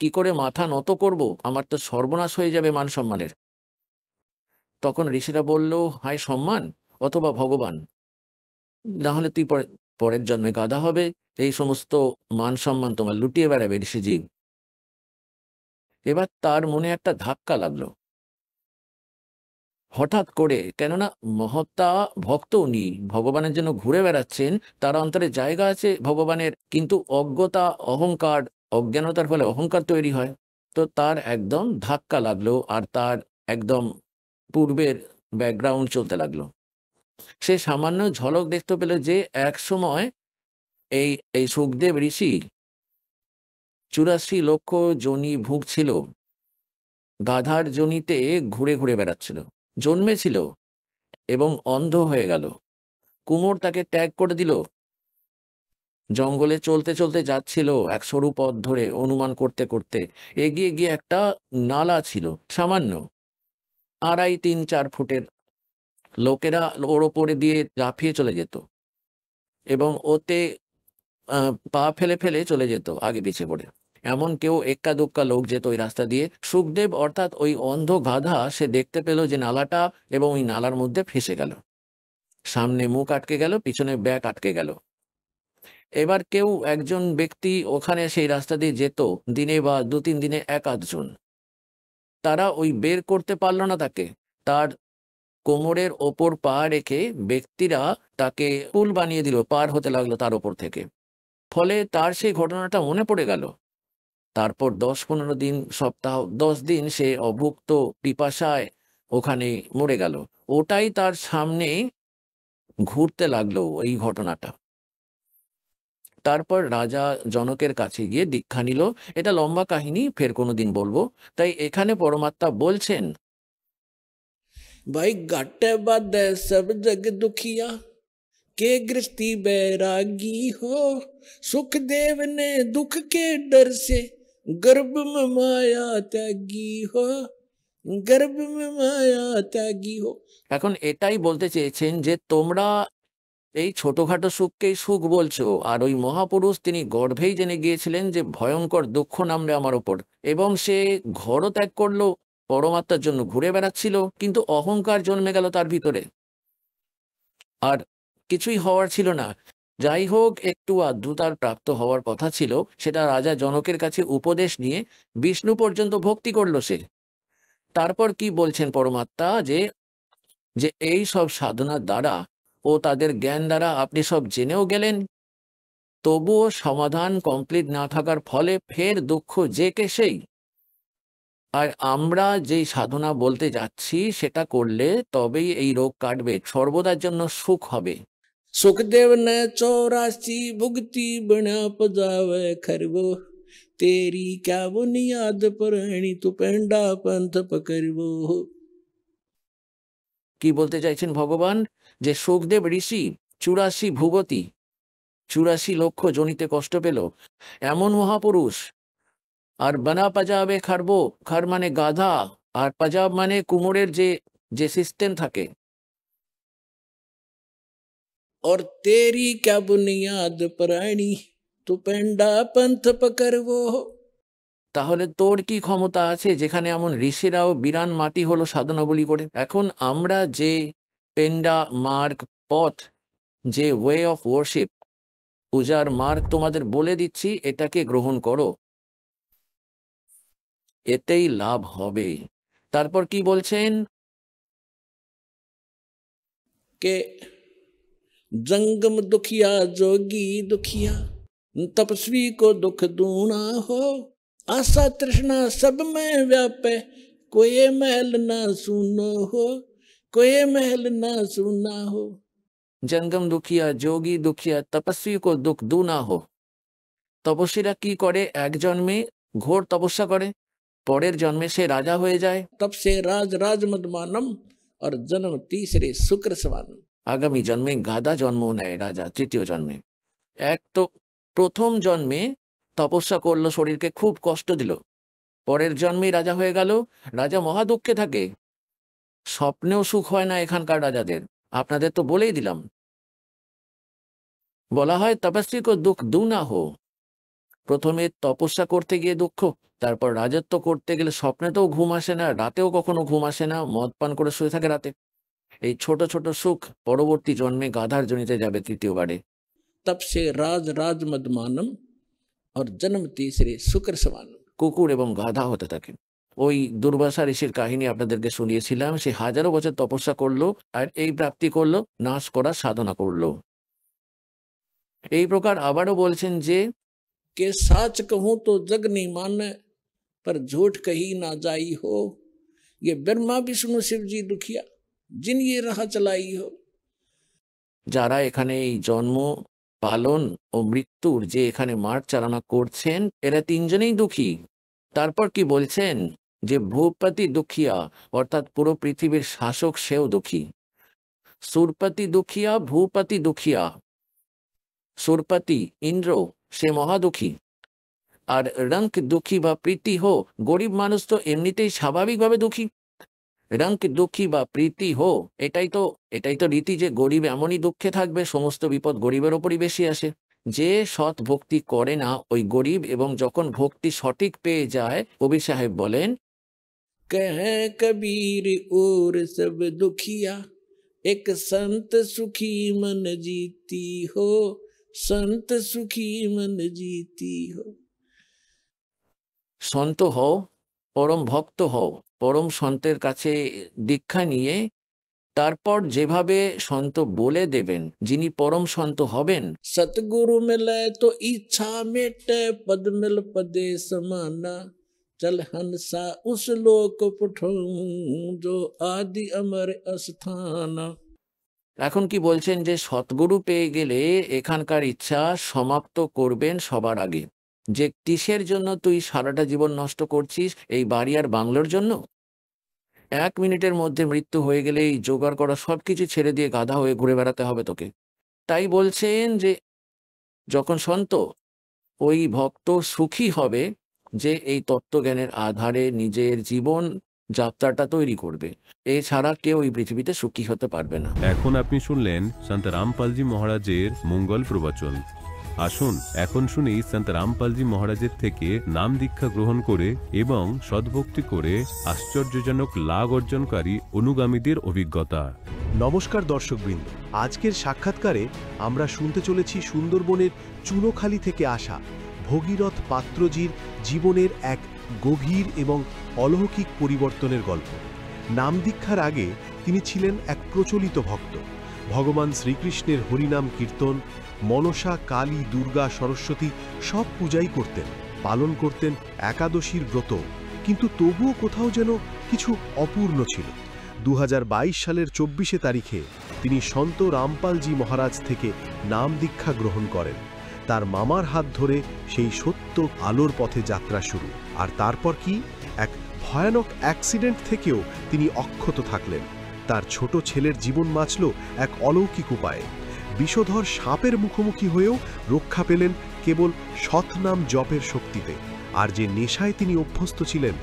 কি করে মাথা নত করব? আমার তো সর্বনাশ হয়ে যাবে মান সম্মানের। তখন ঋষিরা বলল, হায় সম্মান অথবা ভগবান, না হলে তুই পরের জন্মে গাধা হবে, এই সমস্ত মান সম্মান তোমার লুটিয়ে বেড়াবে ঋষিজি। এবার তার মনে একটা ধাক্কা লাগলো হঠাৎ করে, কেননা মহত্তা ভক্ত উনি ভগবানের জন্য ঘুরে বেড়াচ্ছেন, তার অন্তরে জায়গা আছে ভগবানের, কিন্তু অজ্ঞতা অহংকার, অজ্ঞানতার ফলে অহংকার তৈরি হয়। তো তার একদম ধাক্কা লাগলো, আর তার একদম পূর্বের ব্যাকগ্রাউন্ড চলতে লাগলো। সে সামান্য ঝলক দেখতে পেল যে এক সময় এই এই সুখদেব ঋষি 84 লক্ষ যোনি ভুগছিল, গাধার যোনিতে ঘুরে ঘুরে বেড়াচ্ছিল, জন্মেছিল এবং অন্ধ হয়ে গেল। কুমোর তাকে ত্যাগ করে দিল। জঙ্গলে চলতে চলতে যাচ্ছিল এক সরু পথ ধরে, অনুমান করতে করতে এগিয়ে গিয়ে একটা নালা ছিল সামান্য 2.5-3-4 ফুটের, লোকেরা ওর ওপরে দিয়ে লাফিয়ে চলে যেত এবং ওতে পা ফেলে ফেলে চলে যেত আগে পিছে পড়ে। এমন কেউ এক্কা দুক্কা লোক যেত ওই রাস্তা দিয়ে। সুখদেব অর্থাৎ ওই অন্ধ গাধা, সে দেখতে পেল যে নালাটা, এবং ওই নালার মধ্যে ফেসে গেল, সামনে মুখ আটকে গেল, পিছনে ব্যাক আটকে গেল। এবার কেউ একজন ব্যক্তি ওখানে সেই রাস্তা দিয়ে যেত দিনে বা 2-3 দিনে 1-8 জন, তারা ওই বের করতে পারলো না তাকে। তার কোমরের ওপর পা রেখে ব্যক্তিরা তাকে পুল বানিয়ে দিল, পার হতে লাগলো তার ওপর থেকে। ফলে তার সেই ঘটনাটা মনে পড়ে গেল। তারপর 10-15 দিন, সপ্তাহ 10 দিন সে অভুক্ত পিপাসায় ওখানে মরে গেল। ওটাই তার সামনে ঘুরতে লাগলো এই ঘটনাটা। তারপর রাজা জনকের কাছে গিয়ে দীক্ষা নিল। এটা লম্বা কাহিনী, ফের কোনোদিন বলবো। তাই এখানে পরমাত্মা বলছেন, भाई घाटे बाधे सब जग दुखिया, के गृहस्थी बैरागी हो। सुखदेव ने दुख के डर से गर्भ में माया त्यागी हो, गर्भ में माया त्यागी हो। এখন এটাই বলতে চেয়েছেন যে তোমরা এই ছোটখাটো সুখকেই সুখ বলছো, আর ওই মহাপুরুষ তিনি গর্ভেই জেনে গিয়েছিলেন যে ভয়ঙ্কর দুঃখ নামবে আমার ওপর, এবং সে ঘরও ত্যাগ করলো, পরমাত্মার জন্য ঘুরে বেড়াচ্ছিল, কিন্তু অহংকার জন্মে গেল তার ভিতরে, আর কিছুই হওয়ার ছিল না। যাই হোক, একটু আধটু তার প্রাপ্ত হওয়ার কথা ছিল, সেটা রাজা জনকের কাছে উপদেশ নিয়ে বিষ্ণু পর্যন্ত ভক্তি করলো সে। তারপর কি বলছেন পরমাত্মা, যে যে এই সব সাধনার দ্বারা ও তাদের জ্ঞান দ্বারা আপনি সব জেনেও গেলেন, তবুও সমাধান কমপ্লিট না থাকার ফলে ফের দুঃখ যে কে সেই। আর আমরা যেই সাধনা বলতে যাচ্ছি সেটা করলে তবেই এই রোগ কাটবে, সর্বদার জন্য সুখ হবে। सुखदेव ने 84 भुगती बना पजावे खरबो, तेरी क्या बुनियाद परणी तू पेंडा पंथ पकड़बो। কি বলতে চাইছেন ভগবান? যে সুখদেব ঋষি 84 ভুগতি 84 লক্ষ জনিতে কষ্ট পেল, এমন মহাপুরুষ। আর বানা পাজাবে খারবো, খার মানে গাধা, আর পাজাব মানে কুমোরের যে সিস্টেম থাকে। और तेरी क्या बुनियाद प्राणी तू पेंडा पंथ पकड़बो। তাহলে তোর কি ক্ষমতা আছে যেখানে এমন ঋষিরাও বিরান মাটি হলো সাধনাবলী করে? এখন আমরা যে পেন্ডা মার্গ পথ, যে ওয়ে অফ ওয়ার্শিপ, পূজার মার্গ তোমাদের বলে দিচ্ছি, এটাকে গ্রহণ করো, এতেই লাভ হবে। তারপর কি বলছেন? के जंगम दुखिया जोगी दुखिया, तपस्वी को दुख दूना हो, आशा तृष्णा सब में व्यापे, कोई महल ना सुनो हो, कोई महल ना सुना हो। জঙ্গম দুঃখিয়া, যোগী দুঃখিয়া, তপস্বী কো দুঃখ দু না হো। তপস্বীরা কি করে? এক জন্মে ঘোর তপস্যা করে, পরের জন্মে সে রাজা হয়ে যায়। तब से राज राज मदमानम, और जन्म तीसरे शुक्र सवानम। আগামী জন্মে গাধা জন্ম নেয় রাজা, তৃতীয় জন্মে। এক তো প্রথম জন্মে তপস্যা করলো, শরীরকে খুব কষ্ট দিল, পরের জন্মেই রাজা হয়ে গেল। রাজা মহা দুঃখে থাকে, স্বপ্নেও সুখ হয় না এখানকার রাজাদের। আপনাদের তো বলেই দিলাম, বলা হয় তপস্বী কো দুঃখ দু না হো। প্রথমে তপস্যা করতে গিয়ে দুঃখ, তারপর রাজত্ব করতে গেলে স্বপ্নেতেও ঘুম আসে না, রাতেও কখনো ঘুম আসে না, মদ পান করে শুয়ে থাকে রাতে। এই ছোট ছোট সুখ পরবর্তী জন্মে গাধার জনিতে যাবে তৃতীয়বারে। तब से राज राज मदमानम, और जन्म तीसरे शुक्र सवानम। কুকুর এবং গাধা হতে থাকে। ওই দুর্বাসা ঋষির কাহিনী আপনাদেরকে শুনিয়েছিলাম। সে হাজারো বছর তপস্যা করলো আর এই প্রাপ্তি করলো, নাশ করার সাধনা করলো। এই প্রকার আবারও বলছেন যে के साच कहूं तो जग नहीं माने, पर झूठ कही ना जाई हो, ये ब्रह्मा विष्णु शिव जी दुखिया, जिन ये राह चलाई हो। যারা এখানে এই জন্ম পালন ও মৃত্যুর যে এখানে মার্গ চালনা করছেন, এরা তিনজনেই দুঃখী। তারপর কি বলছেন? যে ভূপতি দুঃখিয়া, অর্থাৎ পুরো পৃথিবীর শাসক সেও দুঃখী। সুরপতি দুঃখিয়া, ভূপতি দুঃখিয়া। সুরপতি ইন্দ্র, সে মহাদুঃখী। আর রঙ্ক দুঃখী বা প্রীতি হো, গরিব মানুষ তো এমনিতেই স্বাভাবিকভাবে দুঃখী। রঙ্ক দুঃখী বা প্রীতি হো, এটাই তো রীতি যে গরিব এমনই দুঃখে থাকবে, সমস্ত বিপদ গরিবের ওপরই বেশি আসে। যে সৎ ভক্তি করে না ওই গরিব, এবং যখন ভক্তি সঠিক পেয়ে যায়, কবির সাহেব বলেন, कहे कबीर और सब दुखिया, एक संत सुखी मन जीती हो, संत सुखी मन जीती हो। সন্ত হও, পরম ভক্ত হও, পরম সন্তের কাছে দীক্ষা নিয়ে তারপর যেভাবে সন্ত বলে দেবেন, যিনি পরম সন্ত হবেন। सतगुरु मिले तो इच्छा मेटे, पद मिल पदे समाना, चल हंसा उस लोक पठाऊं, जो आदि अमर अस्थाना। এখন কি বলছেন? যে সৎগুরু পেয়ে গেলে এখানকার ইচ্ছা সমাপ্ত করবেন সবার আগে। যে কিসের জন্য তুই সারাটা জীবন নষ্ট করছিস? এই বাড়ি আর বাংলোর জন্য? 1 মিনিটের মধ্যে মৃত্যু হয়ে গেলে এই জোগাড় করা সবকিছু ছেড়ে দিয়ে গাধা হয়ে ঘুরে বেড়াতে হবে তোকে। তাই বলছেন যে যখন সন্ত, ওই ভক্ত সুখী হবে যে এই তত্ত্বজ্ঞানের আধারে নিজের জীবন যাত্রাটা তৈরি করবে। এছাড়া কেউ এই পৃথিবীতে সুখী হতে পারবে না। এখন আপনি শুনলেন সন্ত রামপালজি মহারাজের মঙ্গল প্রবচন। আসুন এখন শুনি সন্ত রামপালজি মহারাজের থেকে নাম দীক্ষা গ্রহণ করে এবং সদ্ভক্তি করে আশ্চর্যজনক লাভ অর্জনকারী অনুগামীদের অভিজ্ঞতা। নমস্কার দর্শকবৃন্দ, আজকের সাক্ষাৎকারে আমরা শুনতে চলেছি সুন্দরবনের চুনোখালি থেকে আসা ভগীরথ পাত্রজির জীবনের এক গভীর এবং অলৌকিক পরিবর্তনের গল্প। নাম দীক্ষার আগে তিনি ছিলেন এক প্রচলিত ভক্ত। ভগবান শ্রীকৃষ্ণের হরিনাম কীর্তন, মনসা, কালী, দুর্গা, সরস্বতী সব পূজাই করতেন, পালন করতেন একাদশীর ব্রত। কিন্তু তবুও কোথাও যেন কিছু অপূর্ণ ছিল। 2022 সালের 24 তারিখে তিনি সন্ত রামপালজি মহারাজ থেকে নাম দীক্ষা গ্রহণ করেন। তার মামার হাত ধরে সেই সত্য আলোর পথে যাত্রা শুরু। আর তারপর কি? এক ভয়ানক অ্যাক্সিডেন্ট থেকেও তিনি অক্ষত থাকলেন। তার ছোট ছেলের জীবন বাঁচল এক অলৌকিক উপায়ে। বিষধর সাপের মুখোমুখি হয়েও রক্ষা পেলেন কেবল সৎনাম জপের শক্তিতে। আর যে নেশায় তিনি অভ্যস্ত ছিলেন,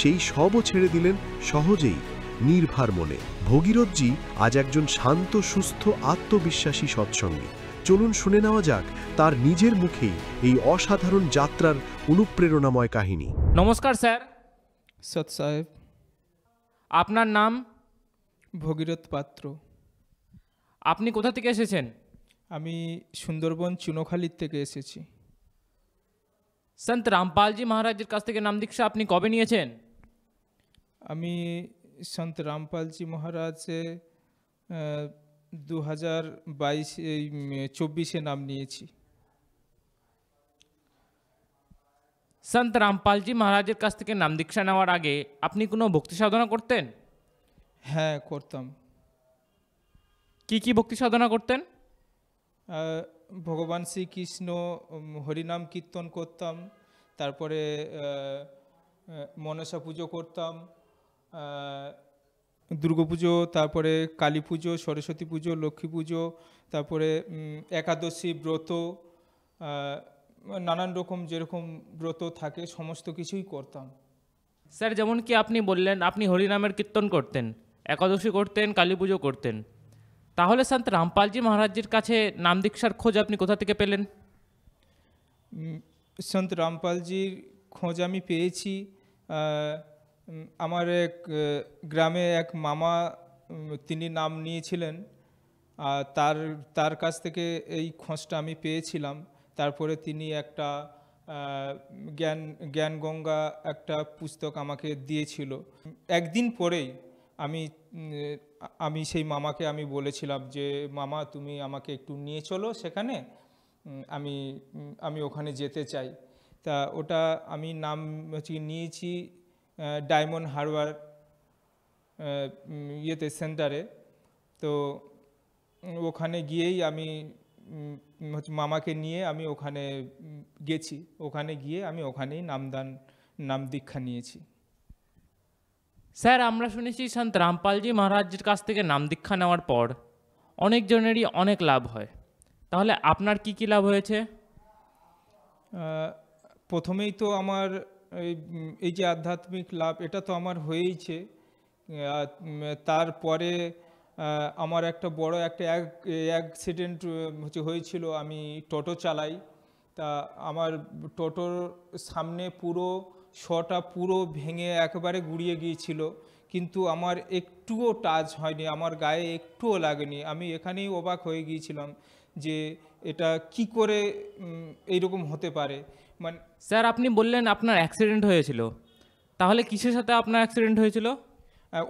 সেই সবও ছেড়ে দিলেন সহজেই, নির্ভার মনে। ভগীরথজি আজ একজন শান্ত, সুস্থ, আত্মবিশ্বাসী সৎসঙ্গী। চলুন শুনে নেওয়া যাক তার নিজের মুখেই এই অসাধারণ যাত্রার অনুপ্রেরণাময় কাহিনী। নমস্কার স্যার। সৎ সাহেব। আপনার নাম? ভগীরথ পাত্র। আপনি কোথা থেকে এসেছেন? আমি সুন্দরবন চুনোখালীর থেকে এসেছি। সন্ত রামপালজি মহারাজের কাছ থেকে নাম দীক্ষা আপনি কবে নিয়েছেন? আমি সন্ত রামপালজি মহারাজে 2024 নাম নিয়েছি। সন্ত রামপালজি মহারাজের কাছ থেকে নাম দীক্ষা নেওয়ার আগে আপনি কোনো ভক্তি সাধনা করতেন? হ্যাঁ, করতাম। কি কি ভক্তি সাধনা করতেন? ভগবান শ্রীকৃষ্ণ হরিনাম কীর্তন করতাম, তারপরে মনসা পুজো করতাম, দুর্গাপুজো, তারপরে কালী পুজো, সরস্বতী পুজো, লক্ষ্মী পুজো, তারপরে একাদশী ব্রত, নানান রকম যেরকম ব্রত থাকে সমস্ত কিছুই করতাম। স্যার, যেমন কি আপনি বললেন আপনি হরিনামের কীর্তন করতেন, একাদশী করতেন, কালী পুজো করতেন, তাহলে সন্ত রামপালজি মহারাজের কাছে নাম দীক্ষার খোঁজ আপনি কোথা থেকে পেলেন? সন্ত রামপালজির খোঁজ আমি পেয়েছি, আমার এক গ্রামে এক মামা, তিনি নাম নিয়েছিলেন, তার কাছ থেকে এই খোঁজটা আমি পেয়েছিলাম। তারপরে তিনি একটা জ্ঞান গঙ্গা একটা পুস্তক আমাকে দিয়েছিল। একদিন পরেই আমি সেই মামাকে আমি বলেছিলাম যে মামা, তুমি আমাকে একটু নিয়ে চলো সেখানে, আমি ওখানে যেতে চাই। তা ওটা আমি নাম নিয়েছি ডায়মন্ড হারবার সেন্টারে। তো ওখানে গিয়েই আমি মামাকে নিয়ে আমি ওখানে গেছি। ওখানে গিয়ে আমি ওখানেই নাম দীক্ষা নিয়েছি। স্যার, আমরা শুনেছি সন্ত রামপালজি মহারাজের কাছ থেকে নাম দীক্ষা নেওয়ার পর অনেকজনেরই অনেক লাভ হয়, তাহলে আপনার কি কি লাভ হয়েছে? প্রথমেই তো আমার এই যে আধ্যাত্মিক লাভ, এটা তো আমার হয়েইছে। তারপরে আমার একটা বড় একটা অ্যাক্সিডেন্ট হয়েছিল। আমি টোটো চালাই, তা আমার টোটোর সামনে পুরো শটা পুরো ভেঙে একেবারে গুঁড়িয়ে গিয়েছিল, কিন্তু আমার একটুও টাচ হয়নি, আমার গায়ে একটুও লাগেনি। আমি এখানেই অবাক হয়ে গিয়েছিলাম যে এটা কি করে এইরকম হতে পারে। মানে স্যার, আপনি বললেন আপনার অ্যাক্সিডেন্ট হয়েছিল, তাহলে কিসের সাথে আপনার অ্যাক্সিডেন্ট হয়েছিল?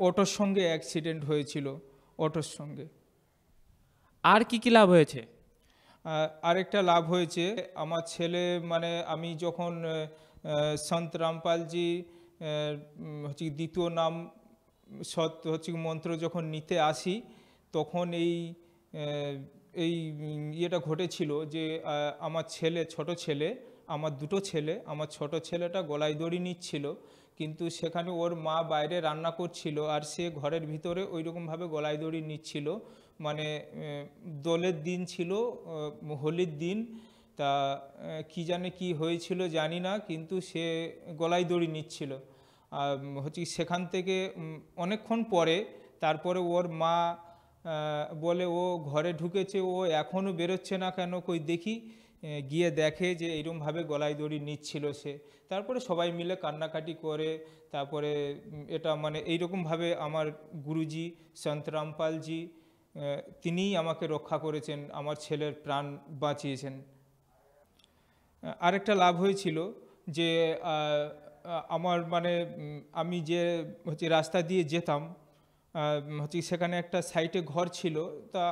অটোর সঙ্গে অ্যাক্সিডেন্ট হয়েছিল, অটোর সঙ্গে। আর কি কি লাভ হয়েছে? আরেকটা লাভ হয়েছে, আমার ছেলে, মানে আমি যখন সন্ত রামপালজি দ্বিতীয় নাম মন্ত্র যখন নিতে আসি, তখন এই ইয়েটা ঘটেছিল যে আমার ছোট ছেলে, আমার দুটো ছেলে, আমার ছোট ছেলেটা গলায় দড়ি নিচ্ছিল, কিন্তু সেখানে ওর মা বাইরে রান্না করছিল আর সে ঘরের ভিতরে ওইরকমভাবে গলায় দড়ি নিচ্ছিল। মানে দোলের দিন ছিল, হোলির দিন, তা কি জানে কি হয়েছিল জানি না, কিন্তু সে গলায় দড়ি নিচ্ছিল। সেখান থেকে অনেকক্ষণ পরে তারপরে ওর মা বলে ও ঘরে ঢুকেছে, ও এখনও বেরোচ্ছে না কেন, কই দেখি। গিয়ে দেখে যে এইরকমভাবে গলায় দড়ি নিচ্ছিল সে। তারপরে সবাই মিলে কান্নাকাটি করে, তারপরে এটা মানে এইরকমভাবে আমার গুরুজি সন্ত রামপালজি তিনিই আমাকে রক্ষা করেছেন, আমার ছেলের প্রাণ বাঁচিয়েছেন। আরেকটা লাভ হয়েছিল যে আমার মানে আমি যে রাস্তা দিয়ে যেতাম, হচ্ছে সেখানে একটা সাইডে ঘর ছিল, তা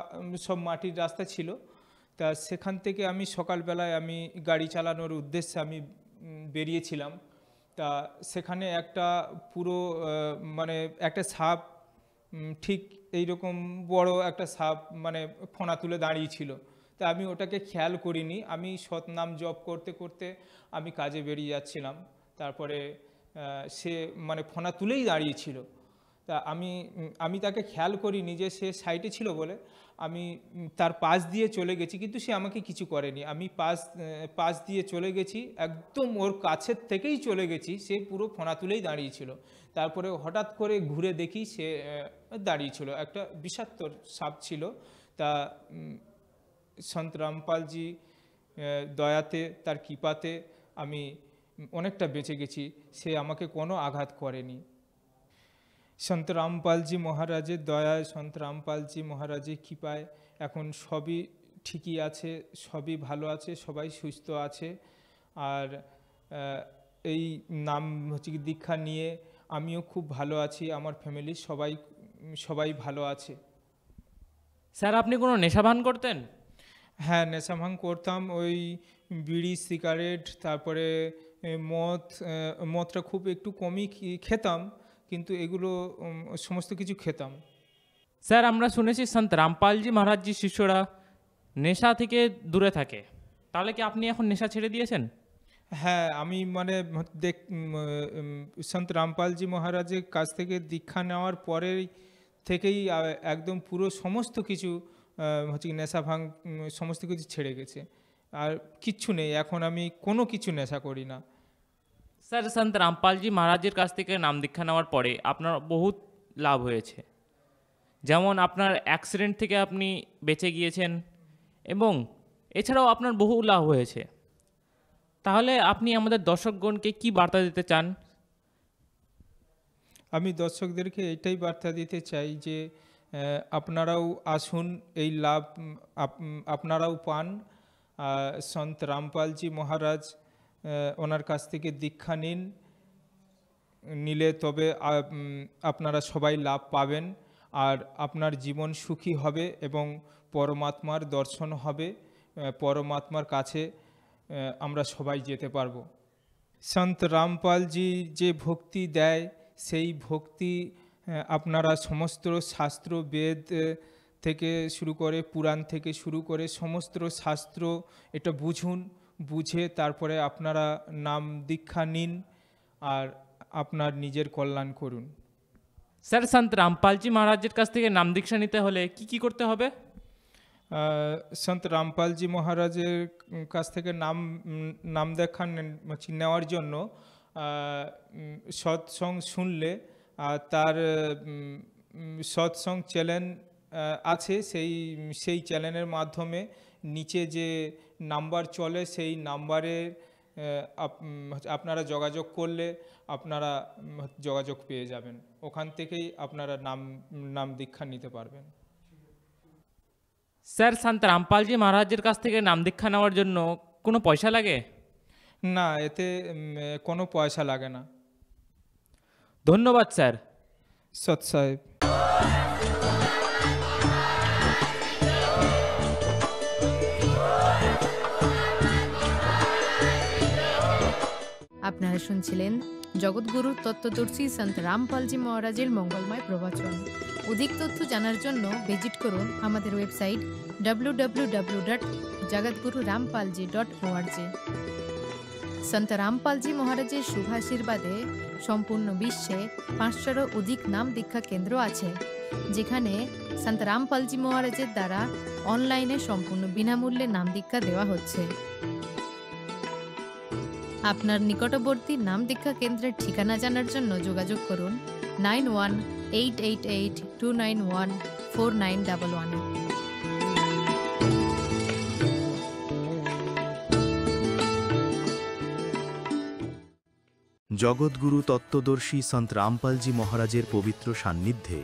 সব মাটির রাস্তা ছিল। তা সেখান থেকে আমি সকালবেলায় আমি গাড়ি চালানোর উদ্দেশ্যে আমি বেরিয়েছিলাম। তা সেখানে একটা পুরো মানে একটা সাপ, ঠিক এইরকম বড় একটা সাপ মানে ফোনা তুলে দাঁড়িয়েছিল। তা আমি ওটাকে খেয়াল করিনি, আমি সৎনাম জপ করতে করতে আমি কাজে বেরিয়ে যাচ্ছিলাম। তারপরে সে মানে ফোনা তুলেই দাঁড়িয়েছিল। তা আমি তাকে খেয়াল করিনি যে সে সাইডে ছিল বলে আমি তার পাশ দিয়ে চলে গেছি, কিন্তু সে আমাকে কিছু করেনি। আমি পাশ দিয়ে চলে গেছি, একদম ওর কাছের থেকেই চলে গেছি, সে পুরো ফোনা তুলেই দাঁড়িয়েছিল। তারপরে হঠাৎ করে ঘুরে দেখি সে দাঁড়িয়েছিল, একটা বিষাক্ত সাপ ছিল। তা সন্ত রামপালজি দয়াতে, তার কৃপাতে আমি অনেকটা বেঁচে গেছি, সে আমাকে কোনো আঘাত করেনি। সন্ত রামপালজি মহারাজের দয়ায়, সন্ত রামপালজি মহারাজের কৃপায় এখন সবই ঠিকই আছে, সবই ভালো আছে, সবাই সুস্থ আছে। আর এই নাম হচ্ছে দীক্ষা নিয়ে আমিও খুব ভালো আছি, আমার ফ্যামিলির সবাই ভালো আছে। স্যার, আপনি কোনো নেশা ভান করতেন? হ্যাঁ, নেশা ভাঙ করতাম। ওই বিড়ি, সিগারেট, তারপরে মদটা খুব একটু কমই খেতাম, কিন্তু এগুলো সমস্ত কিছু খেতাম। স্যার, আমরা শুনেছি সন্ত রামপালজি মহারাজজির শিষ্যরা নেশা থেকে দূরে থাকে, তাহলে কি আপনি এখন নেশা ছেড়ে দিয়েছেন? হ্যাঁ, আমি মানে সন্ত রামপালজি মহারাজের কাছ থেকে দীক্ষা নেওয়ার পরেই থেকেই একদম পুরো সমস্ত কিছু হচ্ছে নেশা ভাঙ সমস্ত কিছু ছেড়ে গেছে, আর কিচ্ছু নেই, এখন আমি কোনো কিছু নেশা করি না। স্যার, সন্ত রামপালজি মহারাজের কাছ থেকে নাম দীক্ষা নেওয়ার পরে আপনার বহুত লাভ হয়েছে, যেমন আপনার অ্যাক্সিডেন্ট থেকে আপনি বেঁচে গিয়েছেন, এবং এছাড়াও আপনার বহু লাভ হয়েছে। তাহলে আপনি আমাদের দর্শকগণকে কি বার্তা দিতে চান? আমি দর্শকদেরকে এটাই বার্তা দিতে চাই যে আপনারাও আসুন, এই লাভ আপনারাও পান। সন্ত রামপালজি মহারাজ, ওনার কাছ থেকে দীক্ষা নিলে তবে আপনারা সবাই লাভ পাবেন, আর আপনার জীবন সুখী হবে এবং পরমাত্মার দর্শন হবে, পরমাত্মার কাছে আমরা সবাই যেতে পারবো। সন্ত রামপালজি যে ভক্তি দেয়, সেই ভক্তি আপনারা সমস্ত শাস্ত্র, বেদ থেকে শুরু করে, পুরাণ থেকে শুরু করে সমস্ত শাস্ত্র এটা বুঝে তারপরে আপনারা নাম দীক্ষা নিন আর আপনার নিজের কল্যাণ করুন। স্যার, সন্ত রামপালজি মহারাজের কাছ থেকে নাম দীক্ষা নিতে হলে কি করতে হবে? সন্ত রামপালজি মহারাজের কাছ থেকে নাম দীক্ষা নেওয়ার জন্য সৎসঙ্গ শুনলে, তার সৎসঙ্গ চ্যানেল আছে, সেই চ্যানেলের মাধ্যমে নিচে যে নাম্বার চলে সেই নাম্বারে আপনারা যোগাযোগ করলে আপনারা যোগাযোগ পেয়ে যাবেন, ওখান থেকেই আপনারা নাম দীক্ষা নিতে পারবেন। স্যার, সন্ত রামপালজি মহারাজের কাছ থেকে নাম দীক্ষা নেওয়ার জন্য কোনো পয়সা লাগে? না, এতে কোনো পয়সা লাগে না। ধন্যবাদ স্যার। সৎ সাহেব। আপনারা শুনছিলেন জগৎগুরু তত্ত্বদর্শী সন্ত রামপালজি মহারাজের মঙ্গলময় প্রবচন। অধিক তথ্য জানার জন্য ভিজিট করুন আমাদের ওয়েবসাইট www.jagatgururampalji.org। সন্ত রামপালজি মহারাজের শুভাশীর্বাদে সম্পূর্ণ বিশ্বে 500-এরও অধিক নাম দীক্ষা কেন্দ্র আছে, যেখানে সন্ত রামপালজি মহারাজের দ্বারা অনলাইনে সম্পূর্ণ বিনামূল্যে নাম দীক্ষা দেওয়া হচ্ছে। আপনার নিকটবর্তী নাম দীক্ষা কেন্দ্রের ঠিকানা জানার জন্য যোগাযোগ করুন 9188291491। জগৎগুরু তত্ত্বদর্শী সন্ত রামপালজি মহারাজের পবিত্র সান্নিধ্যে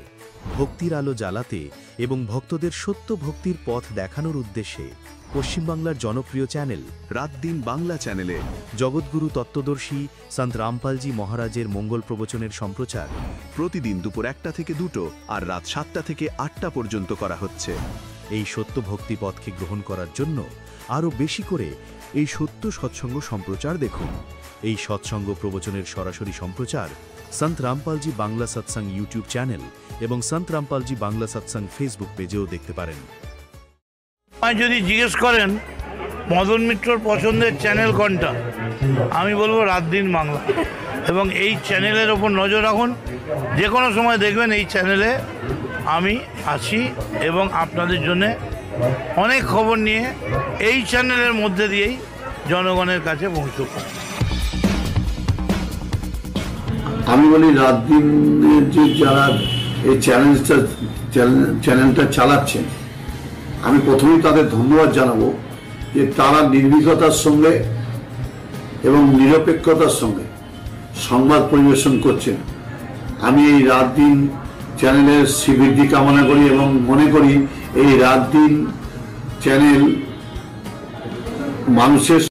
ভক্তির আলো জ্বালাতে এবং ভক্তদের সত্য ভক্তির পথ দেখানোর উদ্দেশ্যে পশ্চিমবাংলার জনপ্রিয় চ্যানেল রাত দিন বাংলা চ্যানেলে জগৎগুরু তত্ত্বদর্শী সন্ত রামপালজি মহারাজের মঙ্গল প্রবচনের সম্প্রচার প্রতিদিন দুপুর 1টা থেকে 2টো আর রাত 7টা থেকে 8টা পর্যন্ত করা হচ্ছে। এই সত্য ভক্তি পথকে গ্রহণ করার জন্য আরও বেশি করে এই সত্য সৎসঙ্গ সম্প্রচার দেখুন। এই সৎসঙ্গ প্রবচনের সরাসরি সম্প্রচার সন্ত রামপালজি বাংলা সৎসঙ্গ ইউটিউব চ্যানেল এবং সন্ত রামপালজি বাংলা সৎসঙ্গ ফেসবুক পেজেও দেখতে পারেন। যদি জিজ্ঞেস করেন মদন মিত্রর পছন্দের চ্যানেল কোনটা, আমি বলবো রাত দিন বাংলা। এবং এই চ্যানেলের ওপর নজর রাখুন, যে কোনো সময় দেখবেন এই চ্যানেলে আমি আছি এবং আপনাদের জন্য অনেক খবর নিয়ে এই চ্যানেলের মধ্যে দিয়েই জনগণের কাছে পৌঁছব। আমি বলি রাত দিনের যে যারা এই চ্যানেলটা চালাচ্ছেন, আমি প্রথমেই তাদের ধন্যবাদ জানাবো যে তারা নির্ভীকতার সঙ্গে এবং নিরপেক্ষতার সঙ্গে সংবাদ পরিবেশন করছেন। আমি এই রাত দিন চ্যানেলের শ্রীবৃদ্ধি কামনা করি এবং মনে করি এই রাত দিন চ্যানেল মানুষের